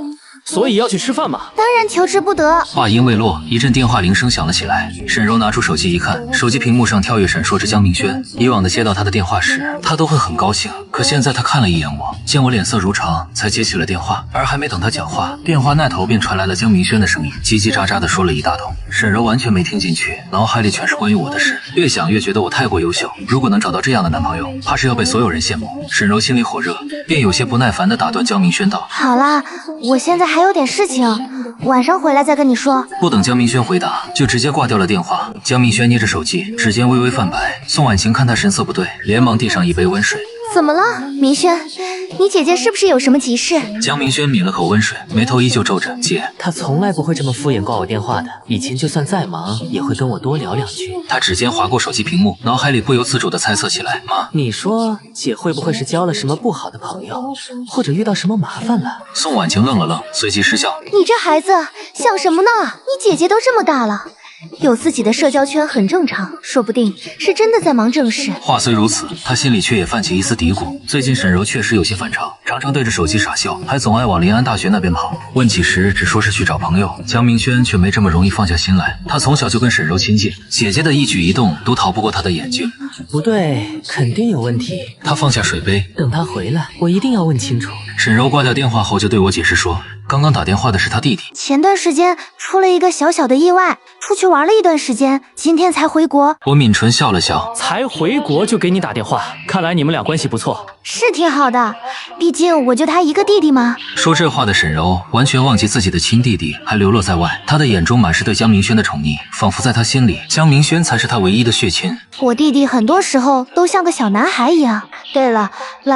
所以要去吃饭吗？当然求之不得。话音未落，一阵电话铃声响了起来。沈柔拿出手机一看，手机屏幕上跳跃闪烁着江明轩。以往的接到他的电话时，他都会很高兴，可现在他看了一眼我，见我脸色如常，才接起了电话。而还没等他讲话，电话那头便传来了江明轩的声音，叽叽喳喳地说了一大通。沈柔完全没听进去，脑海里全是关于我的事，越想越觉得我太过优秀，如果能找到这样的男朋友，怕是要被所有人羡慕。沈柔心里火热，便有些不耐烦地打断江明轩道：好啦，我现在还有点事情，晚上回来再跟你说。不等江明轩回答，就直接挂掉了电话。江明轩捏着手机，指尖微微泛白。宋婉晴看他神色不对，连忙递上一杯温水。怎么了，明轩？你姐姐是不是有什么急事？江明轩抿了口温水，眉头依旧皱着。姐，他从来不会这么敷衍挂我电话的，以前就算再忙，也会跟我多聊2句。他指尖划过手机屏幕，脑海里不由自主地猜测起来。妈，你说姐会不会是交了什么不好的朋友，或者遇到什么麻烦了？宋婉晴愣了愣，随即失笑。你这孩子想什么呢？你姐姐都这么大了，有自己的社交圈很正常，说不定是真的在忙正事。话虽如此，他心里却也泛起一丝嘀咕。最近沈柔确实有些反常，常常对着手机傻笑，还总爱往临安大学那边跑。问起时只说是去找朋友，江明轩却没这么容易放下心来。他从小就跟沈柔亲近，姐姐的一举一动都逃不过他的眼睛。不对，肯定有问题。他放下水杯，等他回来，我一定要问清楚。沈柔挂掉电话后就对我解释说，刚刚打电话的是他弟弟，前段时间出了一个小小的意外，出去玩了一段时间，今天才回国。我抿唇笑了笑，才回国就给你打电话，看来你们俩关系不错。是挺好的，毕竟我就他一个弟弟嘛。说这话的沈柔完全忘记自己的亲弟弟还流落在外，她的眼中满是对江明轩的宠溺，仿佛在她心里，江明轩才是她唯一的血亲。我弟弟很多时候都像个小男孩一样。对了，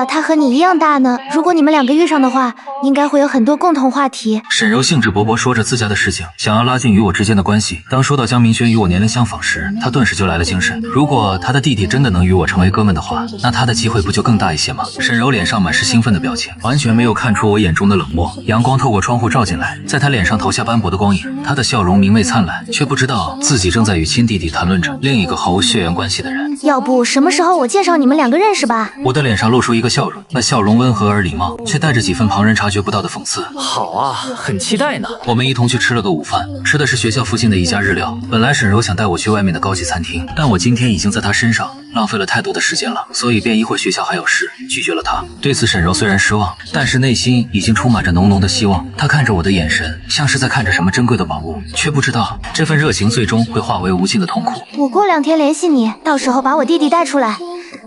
他和你一样大呢，如果你们2个了遇上的话，应该会有很多共同话题。沈柔兴致勃勃说着自家的事情，想要拉近与我之间的关系。当说到江明轩与我年龄相仿时，他顿时就来了精神。如果他的弟弟真的能与我成为哥们的话，那他的机会不就更大一些吗？沈柔脸上满是兴奋的表情，完全没有看出我眼中的冷漠。阳光透过窗户照进来，在他脸上投下斑驳的光影，他的笑容明媚灿烂，却不知道自己正在与亲弟弟谈论着另一个毫无血缘关系的人。要不什么时候我介绍你们两个认识吧？我的脸上露出一个笑容，那笑容温和而礼貌，却带着几分旁人察觉不到的讽刺。好啊，很期待呢。我们一同去吃了个午饭，吃的是学校附近的一家日料。本来沈柔想带我去外面的高级餐厅，但我今天已经在她身上浪费了太多的时间了，所以便一会学校还有事，拒绝了她。对此沈柔虽然失望，但是内心已经充满着浓浓的希望。她看着我的眼神像是在看着什么珍贵的宝物，却不知道这份热情最终会化为无尽的痛苦。我过2天联系你，到时候把我弟弟带出来，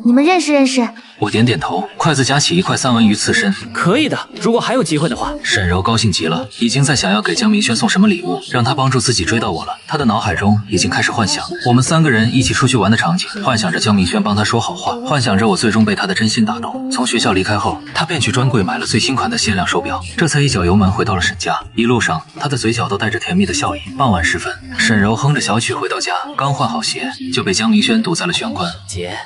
你们认识认识。我点点头，筷子夹起一块三文鱼刺身。可以的，如果还有机会的话。沈柔高兴极了，已经在想要给江明轩送什么礼物，让他帮助自己追到我了。他的脑海中已经开始幻想我们3个人一起出去玩的场景，幻想着江明轩帮他说好话，幻想着我最终被他的真心打动。从学校离开后，他便去专柜买了最新款的限量手表，这才一脚油门回到了沈家。一路上，他的嘴角都带着甜蜜的笑意。傍晚时分，沈柔哼着小曲回到家，刚换好鞋，就被江明轩堵在了玄关。姐，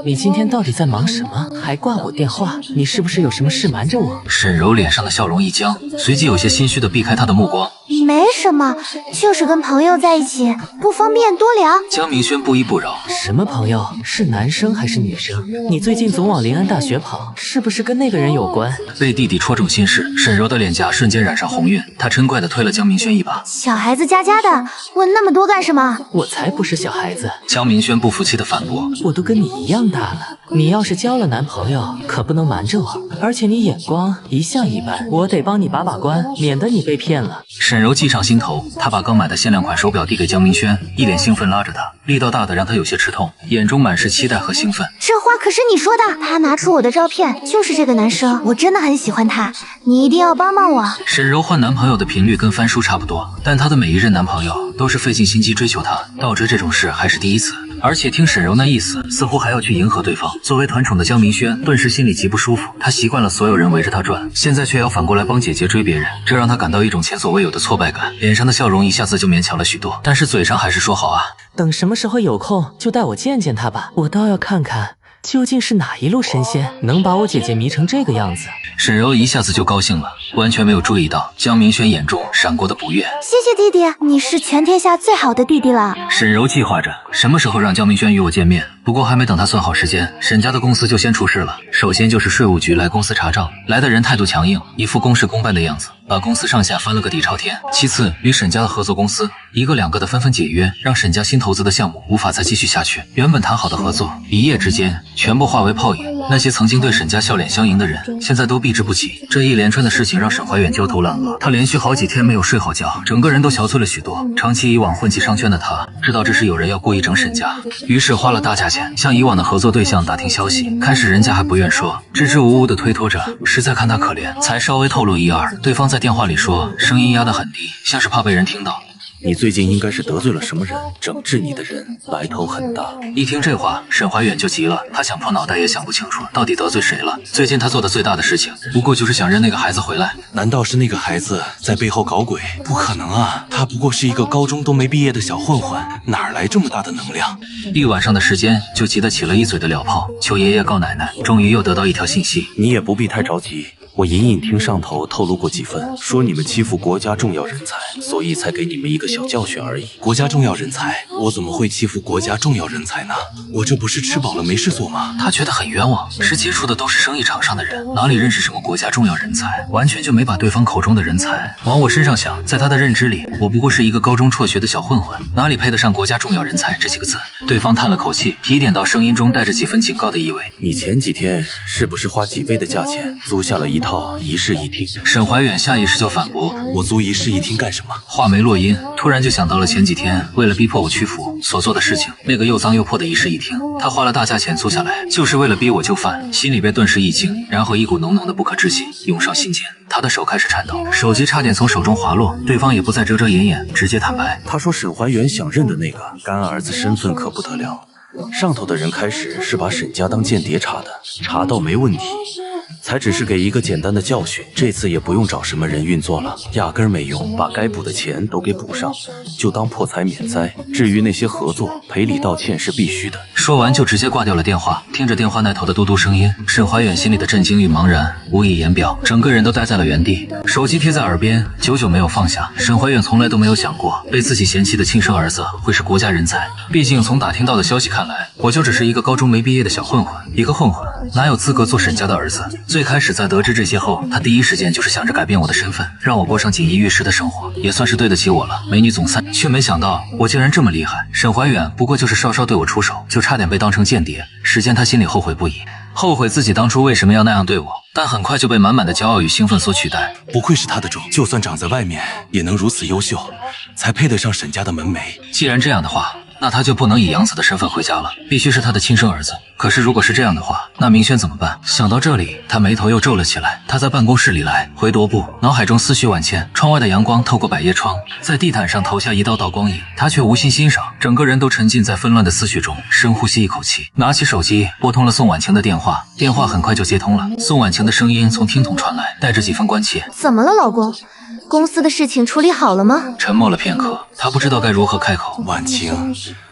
你今天到底在忙什么？还挂我电话？你是不是有什么事瞒着我？沈柔脸上的笑容一僵，随即有些心虚地避开他的目光。没什么，就是跟朋友在一起，不方便多聊。江明轩不依不饶。什么朋友？是男生还是女生？你最近总往临安大学跑，是不是跟那个人有关？被弟弟戳中心事，沈柔的脸颊瞬间染上红晕，她嗔怪地推了江明轩一把。小孩子家家的，问那么多干什么？我才不是小孩子。江明轩不服气地反驳。我都跟你一样大了，你要是交了男朋友，可不能瞒着我。而且你眼光一向一般，我得帮你把把关，免得你被骗了。沈柔计上心头，她把刚买的限量款手表递给江明轩，一脸兴奋拉着他，力道大的让他有些吃痛，眼中满是期待和兴奋。这话可是你说的。他拿出我的照片，就是这个男生，我真的很喜欢他，你一定要帮帮我。沈柔换男朋友的频率跟翻书差不多，但她的每一任男朋友都是费尽心机追求她，倒追这种事还是第一次。而且听沈柔那意思，似乎还要去迎合对方。作为团宠的江明轩顿时心里极不舒服，他习惯了所有人围着他转，现在却要反过来帮姐姐追别人，这让他感到一种前所未有的挫败感，脸上的笑容一下子就勉强了许多，但是嘴上还是说好啊。等什么时候有空就带我见见他吧，我倒要看看究竟是哪一路神仙能把我姐姐迷成这个样子。沈柔一下子就高兴了，完全没有注意到江明轩眼中闪过的不悦。谢谢弟弟，你是全天下最好的弟弟了。沈柔计划着什么时候让江明轩与我见面，不过还没等他算好时间，沈家的公司就先出事了。首先就是税务局来公司查账，来的人态度强硬，一副公事公办的样子，把公司上下翻了个底朝天。其次，与沈家的合作公司一个两个的纷纷解约，让沈家新投资的项目无法再继续下去。原本谈好的合作，一夜之间全部化为泡影。那些曾经对沈家笑脸相迎的人，现在都避之不及。这一连串的事情让沈怀远焦头烂额，他连续好几天没有睡好觉，整个人都憔悴了许多。长期以往混迹商圈的他，知道这是有人要故意整沈家，于是花了大价钱向以往的合作对象打听消息。开始人家还不愿说，支支吾吾的推脱着，实在看他可怜，才稍微透露一二。对方在电话里说，声音压得很低，像是怕被人听到。你最近应该是得罪了什么人，整治你的人来头很大。一听这话，沈怀远就急了，他想破脑袋也想不清楚到底得罪谁了。最近他做的最大的事情，不过就是想认那个孩子回来。难道是那个孩子在背后搞鬼？不可能啊，他不过是一个高中都没毕业的小混混，哪来这么大的能量？一晚上的时间就急得起了一嘴的燎泡，求爷爷告奶奶。终于又得到一条信息，你也不必太着急。我隐隐听上头透露过几分，说你们欺负国家重要人才，所以才给你们一个小教训而已。国家重要人才，我怎么会欺负国家重要人才呢？我这不是吃饱了没事做吗？他觉得很冤枉，是接触的都是生意场上的人，哪里认识什么国家重要人才，完全就没把对方口中的人才往我身上想。在他的认知里，我不过是一个高中辍学的小混混，哪里配得上国家重要人才这几个字？对方叹了口气，提点到声音中带着几分警告的意味。你前几天是不是花几倍的价钱租下了一套一室一厅？沈怀远下意识就反驳，我租一室一厅干什么？话没落音，突然就想到了前几天为了逼迫我屈服所做的事情，那个又脏又破的一室一厅，他花了大价钱租下来，就是为了逼我就范。心里被顿时一惊，然后一股浓浓的不可置信涌上心间，他的手开始颤抖，手机差点从手中滑落。对方也不再遮遮掩掩，直接坦白，他说沈怀远想认的那个干儿子身份可不得了，上头的人开始是把沈家当间谍查的，查到没问题，才只是给一个简单的教训，这次也不用找什么人运作了，压根儿没用，把该补的钱都给补上，就当破财免灾。至于那些合作赔礼道歉是必须的。说完就直接挂掉了电话。听着电话那头的嘟嘟声音，沈怀远心里的震惊与茫然无以言表，整个人都呆在了原地，手机贴在耳边，久久没有放下。沈怀远从来都没有想过被自己嫌弃的亲生儿子会是国家人才，毕竟从打听到的消息看来，我就只是一个高中没毕业的小混混，一个混混哪有资格做沈家的儿子？最开始在得知这些后，他第一时间就是想着改变我的身份，让我过上锦衣玉食的生活，也算是对得起我了。美女总裁，却没想到我竟然这么厉害。沈怀远不过就是稍稍对我出手，就差点被当成间谍。时间他心里后悔不已，后悔自己当初为什么要那样对我，但很快就被满满的骄傲与兴奋所取代。不愧是他的种，就算长在外面也能如此优秀，才配得上沈家的门楣。既然这样的话，那他就不能以养子的身份回家了，必须是他的亲生儿子。可是如果是这样的话，那明轩怎么办？想到这里，他眉头又皱了起来。他在办公室里来回踱步，脑海中思绪万千。窗外的阳光透过百叶窗，在地毯上投下一道道光影，他却无心欣赏，整个人都沉浸在纷乱的思绪中。深呼吸一口气，拿起手机拨通了宋婉晴的电话。电话很快就接通了，宋婉晴的声音从听筒传来，带着几分关切。怎么了，老公？公司的事情处理好了吗？沉默了片刻，他不知道该如何开口。婉晴，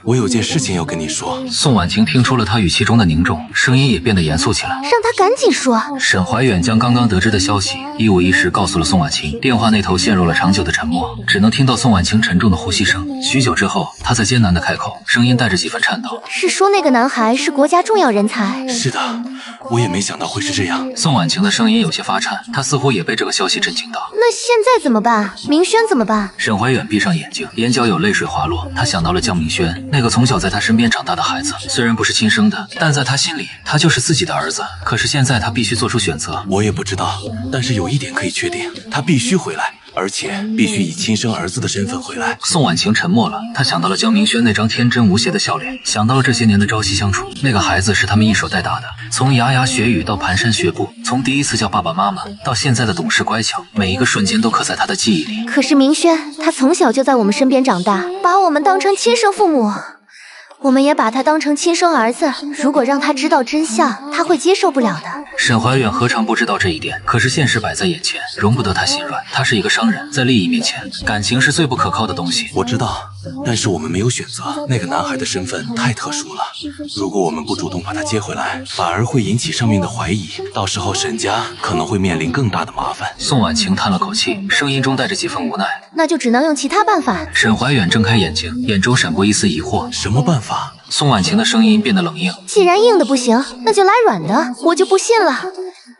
我有件事情要跟你说。宋婉晴听出了他语气中的凝重，声音也变得严肃起来。让他赶紧说。沈怀远将刚刚得知的消息一五一十告诉了宋婉晴。电话那头陷入了长久的沉默，只能听到宋婉晴沉重的呼吸声。许久之后，他才艰难地开口，声音带着几分颤抖。是说那个男孩是国家重要人才？是的，我也没想到会是这样。宋婉晴的声音有些发颤，她似乎也被这个消息震惊到。那现在怎么办？明轩怎么办？沈怀远闭上眼睛，眼角有泪水滑落。他想到了江明轩，那个从小在他身边长大的孩子，虽然不是亲生的，但在他心里，他就是自己的儿子。可是现在他必须做出选择。我也不知道，但是有一点可以确定，他必须回来。而且必须以亲生儿子的身份回来。宋婉晴沉默了，她想到了江明轩那张天真无邪的笑脸，想到了这些年的朝夕相处。那个孩子是他们一手带大的，从牙牙学语到蹒跚学步，从第一次叫爸爸妈妈到现在的懂事乖巧，每一个瞬间都刻在他的记忆里。可是明轩，他从小就在我们身边长大，把我们当成亲生父母。我们也把他当成亲生儿子，如果让他知道真相，他会接受不了的。沈怀远何尝不知道这一点？可是现实摆在眼前，容不得他心软。他是一个商人，在利益面前，感情是最不可靠的东西。我知道，但是我们没有选择。那个男孩的身份太特殊了，如果我们不主动把他接回来，反而会引起上面的怀疑，到时候沈家可能会面临更大的麻烦。宋婉晴叹了口气，声音中带着几分无奈。那就只能用其他办法。沈怀远睁开眼睛，眼中闪过一丝疑惑。什么办法？宋婉晴的声音变得冷硬。既然硬的不行，那就来软的，我就不信了。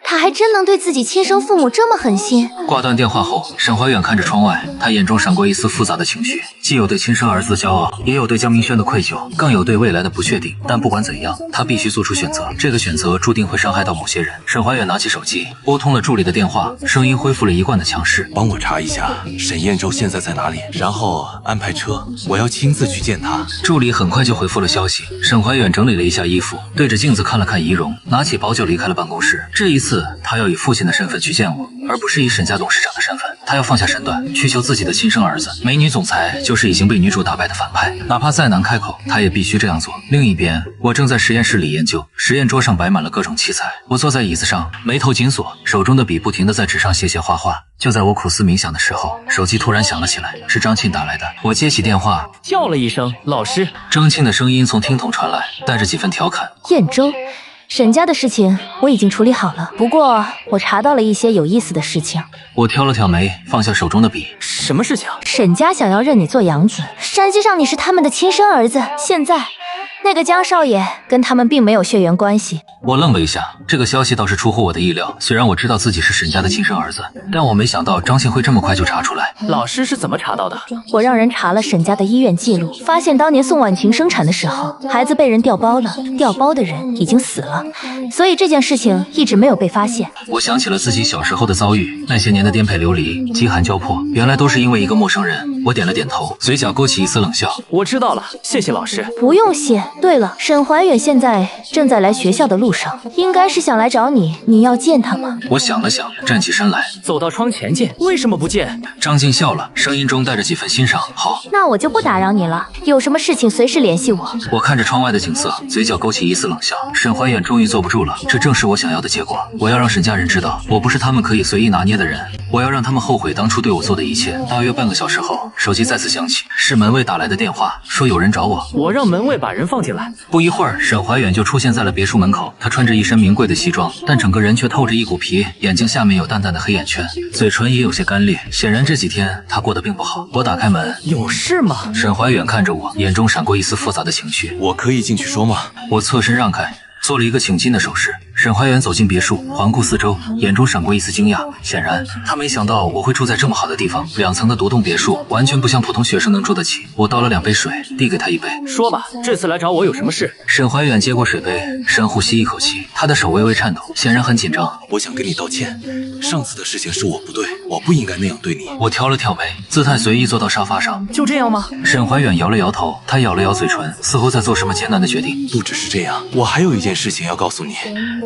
他还真能对自己亲生父母这么狠心。挂断电话后，沈怀远看着窗外，他眼中闪过一丝复杂的情绪，既有对亲生儿子的骄傲，也有对江明轩的愧疚，更有对未来的不确定。但不管怎样，他必须做出选择，这个选择注定会伤害到某些人。沈怀远拿起手机，拨通了助理的电话，声音恢复了一贯的强势。帮我查一下沈彦舟现在在哪里，然后安排车，我要亲自去见他。助理很快就回复了消息。沈怀远整理了一下衣服，对着镜子看了看仪容，拿起包就离开了办公室。这一次他要以父亲的身份去见我，而不是以沈家董事长的身份。他要放下身段，去求自己的亲生儿子。美女总裁就是已经被女主打败的反派，哪怕再难开口，他也必须这样做。另一边，我正在实验室里研究，实验桌上摆满了各种器材。我坐在椅子上，眉头紧锁，手中的笔不停地在纸上写画画。就在我苦思冥想的时候，手机突然响了起来，是张庆打来的。我接起电话，叫了一声老师。张庆的声音从听筒传来，带着几分调侃。彦舟，沈家的事情我已经处理好了，不过我查到了一些有意思的事情。我挑了挑眉，放下手中的笔。什么事情？沈家想要认你做养子，山鸡上你是他们的亲生儿子，现在那个江少爷跟他们并没有血缘关系。我愣了一下，这个消息倒是出乎我的意料。虽然我知道自己是沈家的亲生儿子，但我没想到张庆会这么快就查出来。老师是怎么查到的？我让人查了沈家的医院记录，发现当年宋婉晴生产的时候，孩子被人调包了，调包的人已经死了，所以这件事情一直没有被发现。我想起了自己小时候的遭遇，那些年的颠沛流离、饥寒交迫，原来都是因为一个陌生人。我点了点头，嘴角勾起一丝冷笑。我知道了，谢谢老师。不用谢，对了，沈怀远现在正在来学校的路上，应该是想来找你。你要见他吗？我想了想，站起身来，走到窗前见。为什么不见？张静笑了，声音中带着几分欣赏。好，那我就不打扰你了，有什么事情随时联系我。我看着窗外的景色，嘴角勾起一丝冷笑。沈怀远终于坐不住了，这正是我想要的结果。我要让沈家人知道，我不是他们可以随意拿捏的人。我要让他们后悔当初对我做的一切。大约半个小时后，手机再次响起，是门卫打来的电话，说有人找我。我让门卫把人放进来。不一会儿，沈怀远就出现在了别墅门口。他穿着一身名贵的西装，但整个人却透着一股皮，眼睛下面有淡淡的黑眼圈，嘴唇也有些干裂，显然这几天他过得并不好。我打开门，有事吗？沈怀远看着我，眼中闪过一丝复杂的情绪。我可以进去说吗？我侧身让开，做了一个请进的手势。沈怀远走进别墅，环顾四周，眼中闪过一丝惊讶。显然，他没想到我会住在这么好的地方，2层的独栋别墅，完全不像普通学生能住得起。我倒了2杯水，递给他一杯。说吧，这次来找我有什么事？沈怀远接过水杯，深呼吸一口气，他的手微微颤抖，显然很紧张。我想跟你道歉，上次的事情是我不对，我不应该那样对你。我挑了挑眉，姿态随意坐到沙发上。就这样吗？沈怀远摇了摇头，他咬了咬嘴唇，似乎在做什么艰难的决定。不只是这样，我还有一件事情要告诉你。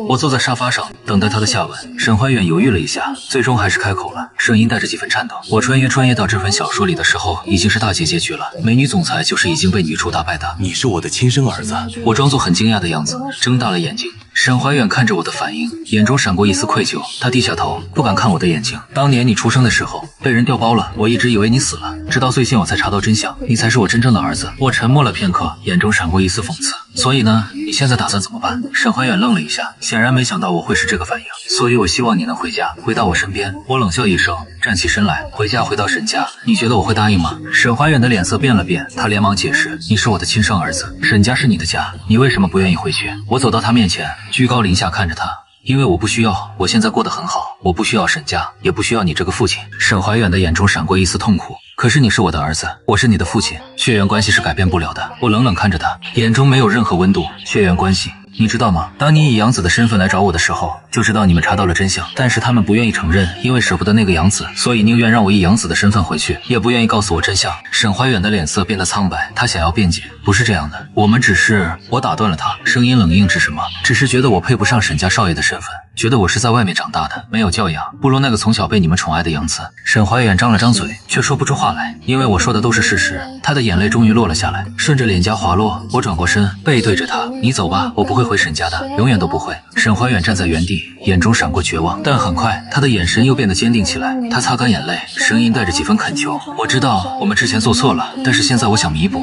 我坐在沙发上，等待他的下文。沈怀远犹豫了一下，最终还是开口了，声音带着几分颤抖。我穿越到这本小说里的时候，已经是大结局了。美女总裁就是已经被女主打败的。你是我的亲生儿子。我装作很惊讶的样子，睁大了眼睛。沈怀远看着我的反应，眼中闪过一丝愧疚。他低下头，不敢看我的眼睛。当年你出生的时候被人调包了，我一直以为你死了，直到最近我才查到真相，你才是我真正的儿子。我沉默了片刻，眼中闪过一丝讽刺。所以呢，你现在打算怎么办？沈怀远愣了一下，显然没想到我会是这个反应。所以我希望你能回家，回到我身边。我冷笑一声，站起身来，回家，回到沈家。你觉得我会答应吗？沈怀远的脸色变了变，他连忙解释，你是我的亲生儿子，沈家是你的家，你为什么不愿意回去？我走到他面前，居高临下看着他。因为我不需要，我现在过得很好，我不需要沈家，也不需要你这个父亲。沈怀远的眼中闪过一丝痛苦。可是你是我的儿子，我是你的父亲，血缘关系是改变不了的。我冷冷看着他，眼中没有任何温度。血缘关系，你知道吗？当你以养子的身份来找我的时候，就知道你们查到了真相，但是他们不愿意承认，因为舍不得那个养子，所以宁愿让我以养子的身份回去，也不愿意告诉我真相。沈怀远的脸色变得苍白，他想要辩解，不是这样的，我们只是……我打断了他，声音冷硬是什么？只是觉得我配不上沈家少爷的身份，觉得我是在外面长大的，没有教养，不如那个从小被你们宠爱的养子。沈怀远张了张嘴，却说不出话来，因为我说的都是事实。他的眼泪终于落了下来，顺着脸颊滑落。我转过身，背对着他，你走吧，我不会回沈家的，永远都不会。沈怀远站在原地，眼中闪过绝望，但很快他的眼神又变得坚定起来。他擦干眼泪，声音带着几分恳求，我知道我们之前做错了，但是现在我想弥补。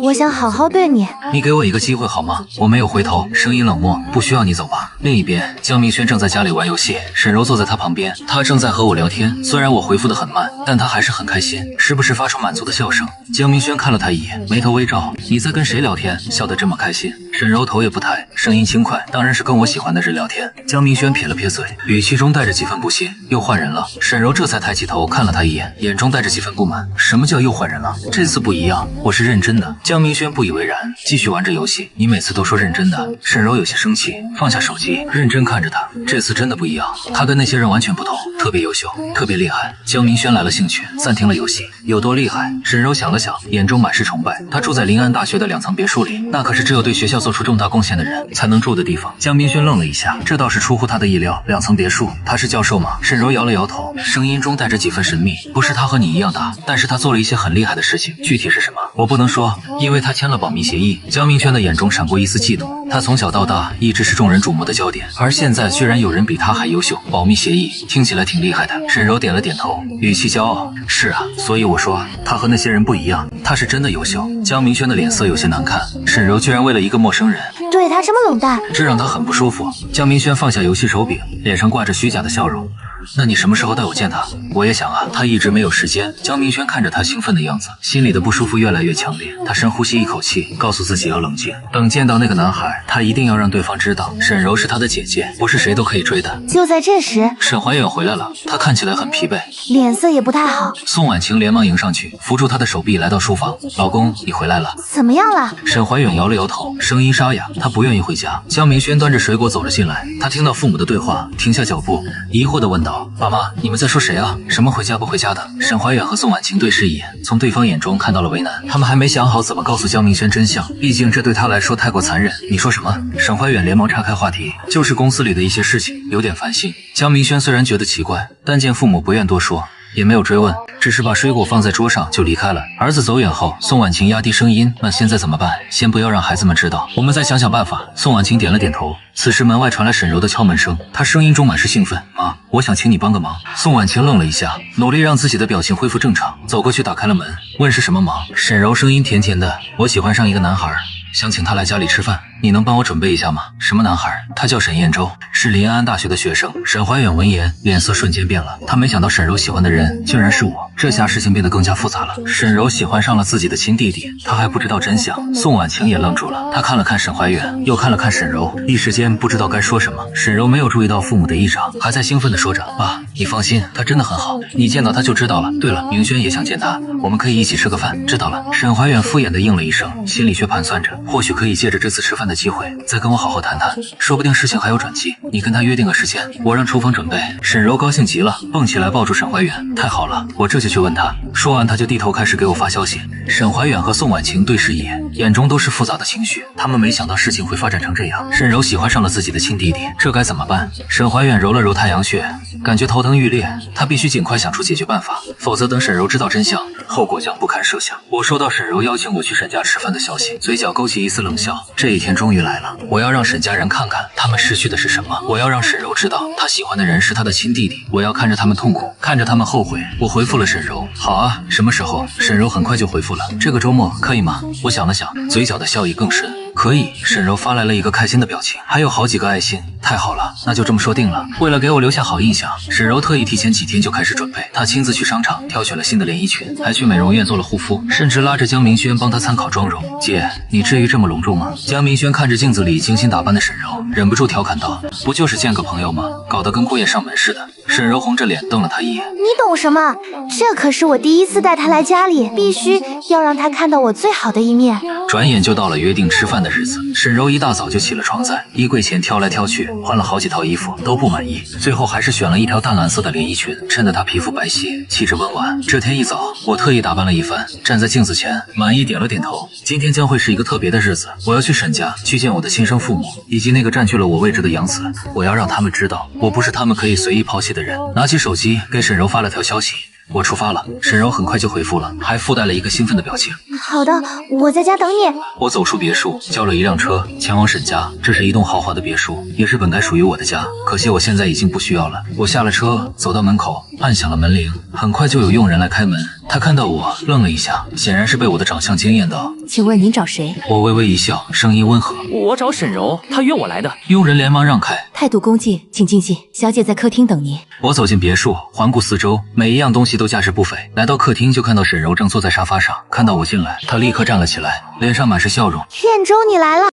我想好好对你。你给我一个机会好吗？我没有回头，声音冷漠，不需要你走吧。另一边，江明轩正在家里玩游戏，沈柔坐在他旁边，他正在和我聊天。虽然我回复的很慢，但他还是很开心，时不时发出满足的笑声。江明轩看了他一眼，眉头微皱，你在跟谁聊天？笑得这么开心？沈柔头也不抬，声音轻快，当然是跟我喜欢的人聊天。江明轩撇了撇嘴，语气中带着几分不屑，又换人了。沈柔这才抬起头看了他一眼，眼中带着几分不满，什么叫又换人了？这次不一样，我是认真的。江明轩不以为然，继续玩着游戏，你每次都说认真的。沈柔有些生气，放下手机，认真看着他，这次真的不一样，他跟那些人完全不同，特别优秀，特别厉害。江明轩来了兴趣，暂停了游戏，有多厉害？沈柔想了想，眼中满是崇拜。他住在临安大学的2层别墅里，那可是只有对学校做出重大贡献的人才能住的地方。江明轩愣了一下，这倒是出乎他的意料，2层别墅，他是教授吗？沈柔摇了摇头，声音中带着几分神秘，不是他和你一样大，但是他做了一些很厉害的事情，具体是什么我不能说，因为他签了保密协议。江明轩的眼中闪过一丝嫉妒，他从小到大一直是众人瞩目的焦点，而现在居然有人比他还优秀。保密协议听起来挺厉害的。沈柔点了点头，语气骄傲，是啊，所以我说他和那些人不一样，他是真的优秀。江明轩的脸色有些难看，沈柔居然为了一个陌生人对他这么冷淡，这让他很不舒服。江明轩放下游戏手柄，脸上挂着虚假的笑容，那你什么时候带我见他？我也想啊，他一直没有时间。江明轩看着他兴奋的样子，心里的不舒服越来越强烈。他深呼吸一口气，告诉自己要冷静，等见到那个男孩，他一定要让对方知道沈柔是他的姐姐，不是谁都可以追的。就在这时，沈怀远回来了，他看起来很疲惫，脸色也不太好。宋婉晴连忙迎上去，扶住他的手臂，来到书房。老公，你回来了。怎么样了？沈怀远摇了摇头，声音沙哑，他不愿意回家。江明轩端着水果走了进来，他听到父母的对话，停下脚步，疑惑地问道：道：“爸妈，你们在说谁啊？什么回家不回家的？”沈怀远和宋婉晴对视一眼，从对方眼中看到了为难，他们还没想好怎么告诉江明轩真相，毕竟这对他来说太过残忍。你说什么？沈怀远连忙岔开话题，就是公司里的一些事情，有点烦心。江明轩虽然觉得奇怪，但见父母不愿多说，也没有追问，只是把水果放在桌上就离开了。儿子走远后，宋婉晴压低声音：“那现在怎么办？先不要让孩子们知道，我们再想想办法。”宋婉晴点了点头。此时门外传来沈柔的敲门声，她声音中满是兴奋：“妈，我想请你帮个忙。”宋婉晴愣了一下，努力让自己的表情恢复正常，走过去打开了门，问是什么忙。沈柔声音甜甜的：“我喜欢上一个男孩，想请他来家里吃饭，你能帮我准备一下吗？”什么男孩？他叫沈彦洲，是临安大学的学生。沈怀远闻言，脸色瞬间变了，他没想到沈柔喜欢的人竟然是我，这下事情变得更加复杂了。沈柔喜欢上了自己的亲弟弟，他还不知道真相。宋婉晴也愣住了，她看了看沈怀远，又看了看沈柔，一时间不知道该说什么。沈柔没有注意到父母的异常，还在兴奋地说着：“爸，你放心，他真的很好，你见到他就知道了。对了，明轩也想见他，我们可以一起吃个饭。”知道了。沈怀远敷衍地应了一声，心里却盘算着，或许可以借着这次吃饭的机会，再跟我好好谈谈，说不定事情还有转机。你跟他约定个时间，我让厨房准备。沈柔高兴极了，蹦起来抱住沈怀远：“太好了，我这就去问他。”说完，他就低头开始给我发消息。沈怀远和宋婉晴对视一眼，眼中都是复杂的情绪。他们没想到事情会发展成这样，沈柔喜欢上了自己的亲弟弟，这该怎么办？沈怀远揉了揉太阳穴，感觉头疼欲裂，他必须尽快想出解决办法，否则等沈柔知道真相，后果将不堪设想。我收到沈柔邀请我去沈家吃饭的消息，嘴角勾起一丝冷笑。这一天终于来了，我要让沈家人看看他们失去的是什么，我要让沈柔知道他喜欢的人是他的亲弟弟，我要看着他们痛苦，看着他们后悔。我回复了沈柔：“好啊，什么时候？”沈柔很快就回复了：“这个周末可以吗？”我想了想，嘴角的笑意更深。可以，沈柔发来了一个开心的表情，还有好几个爱心。太好了，那就这么说定了。为了给我留下好印象，沈柔特意提前几天就开始准备，她亲自去商场挑选了新的连衣裙，还去美容院做了护肤，甚至拉着江明轩帮她参考妆容。姐，你至于这么隆重吗？江明轩看着镜子里精心打扮的沈柔，忍不住调侃道：“不就是见个朋友吗？搞得跟过夜上门似的。”沈柔红着脸瞪了他一眼：“你懂什么？这可是我第一次带他来家里，必须要让他看到我最好的一面。”转眼就到了约定吃饭的日子，沈柔一大早就起了床，在衣柜前挑来挑去，换了好几套衣服，都不满意，最后还是选了一条淡蓝色的连衣裙，衬得她皮肤白皙，气质温婉。这天一早，我特意打扮了一番，站在镜子前，满意点了点头。今天将会是一个特别的日子，我要去沈家，去见我的亲生父母，以及那个占据了我位置的养子。我要让他们知道，我不是他们可以随意抛弃的人。拿起手机给沈柔发了条消息：“我出发了。”沈柔很快就回复了，还附带了一个兴奋的表情。好的，我在家等你。我走出别墅，叫了一辆车，前往沈家。这是一栋豪华的别墅，也是本该属于我的家，可惜我现在已经不需要了。我下了车，走到门口，按响了门铃，很快就有佣人来开门。他看到我，愣了一下，显然是被我的长相惊艳到。请问您找谁？我微微一笑，声音温和：“我找沈柔，她约我来的。”佣人连忙让开，态度恭敬，请进去，小姐在客厅等您。我走进别墅，环顾四周，每一样东西都价值不菲。来到客厅，就看到沈柔正坐在沙发上，看到我进来，她立刻站了起来，脸上满是笑容：“彦洲，你来了。”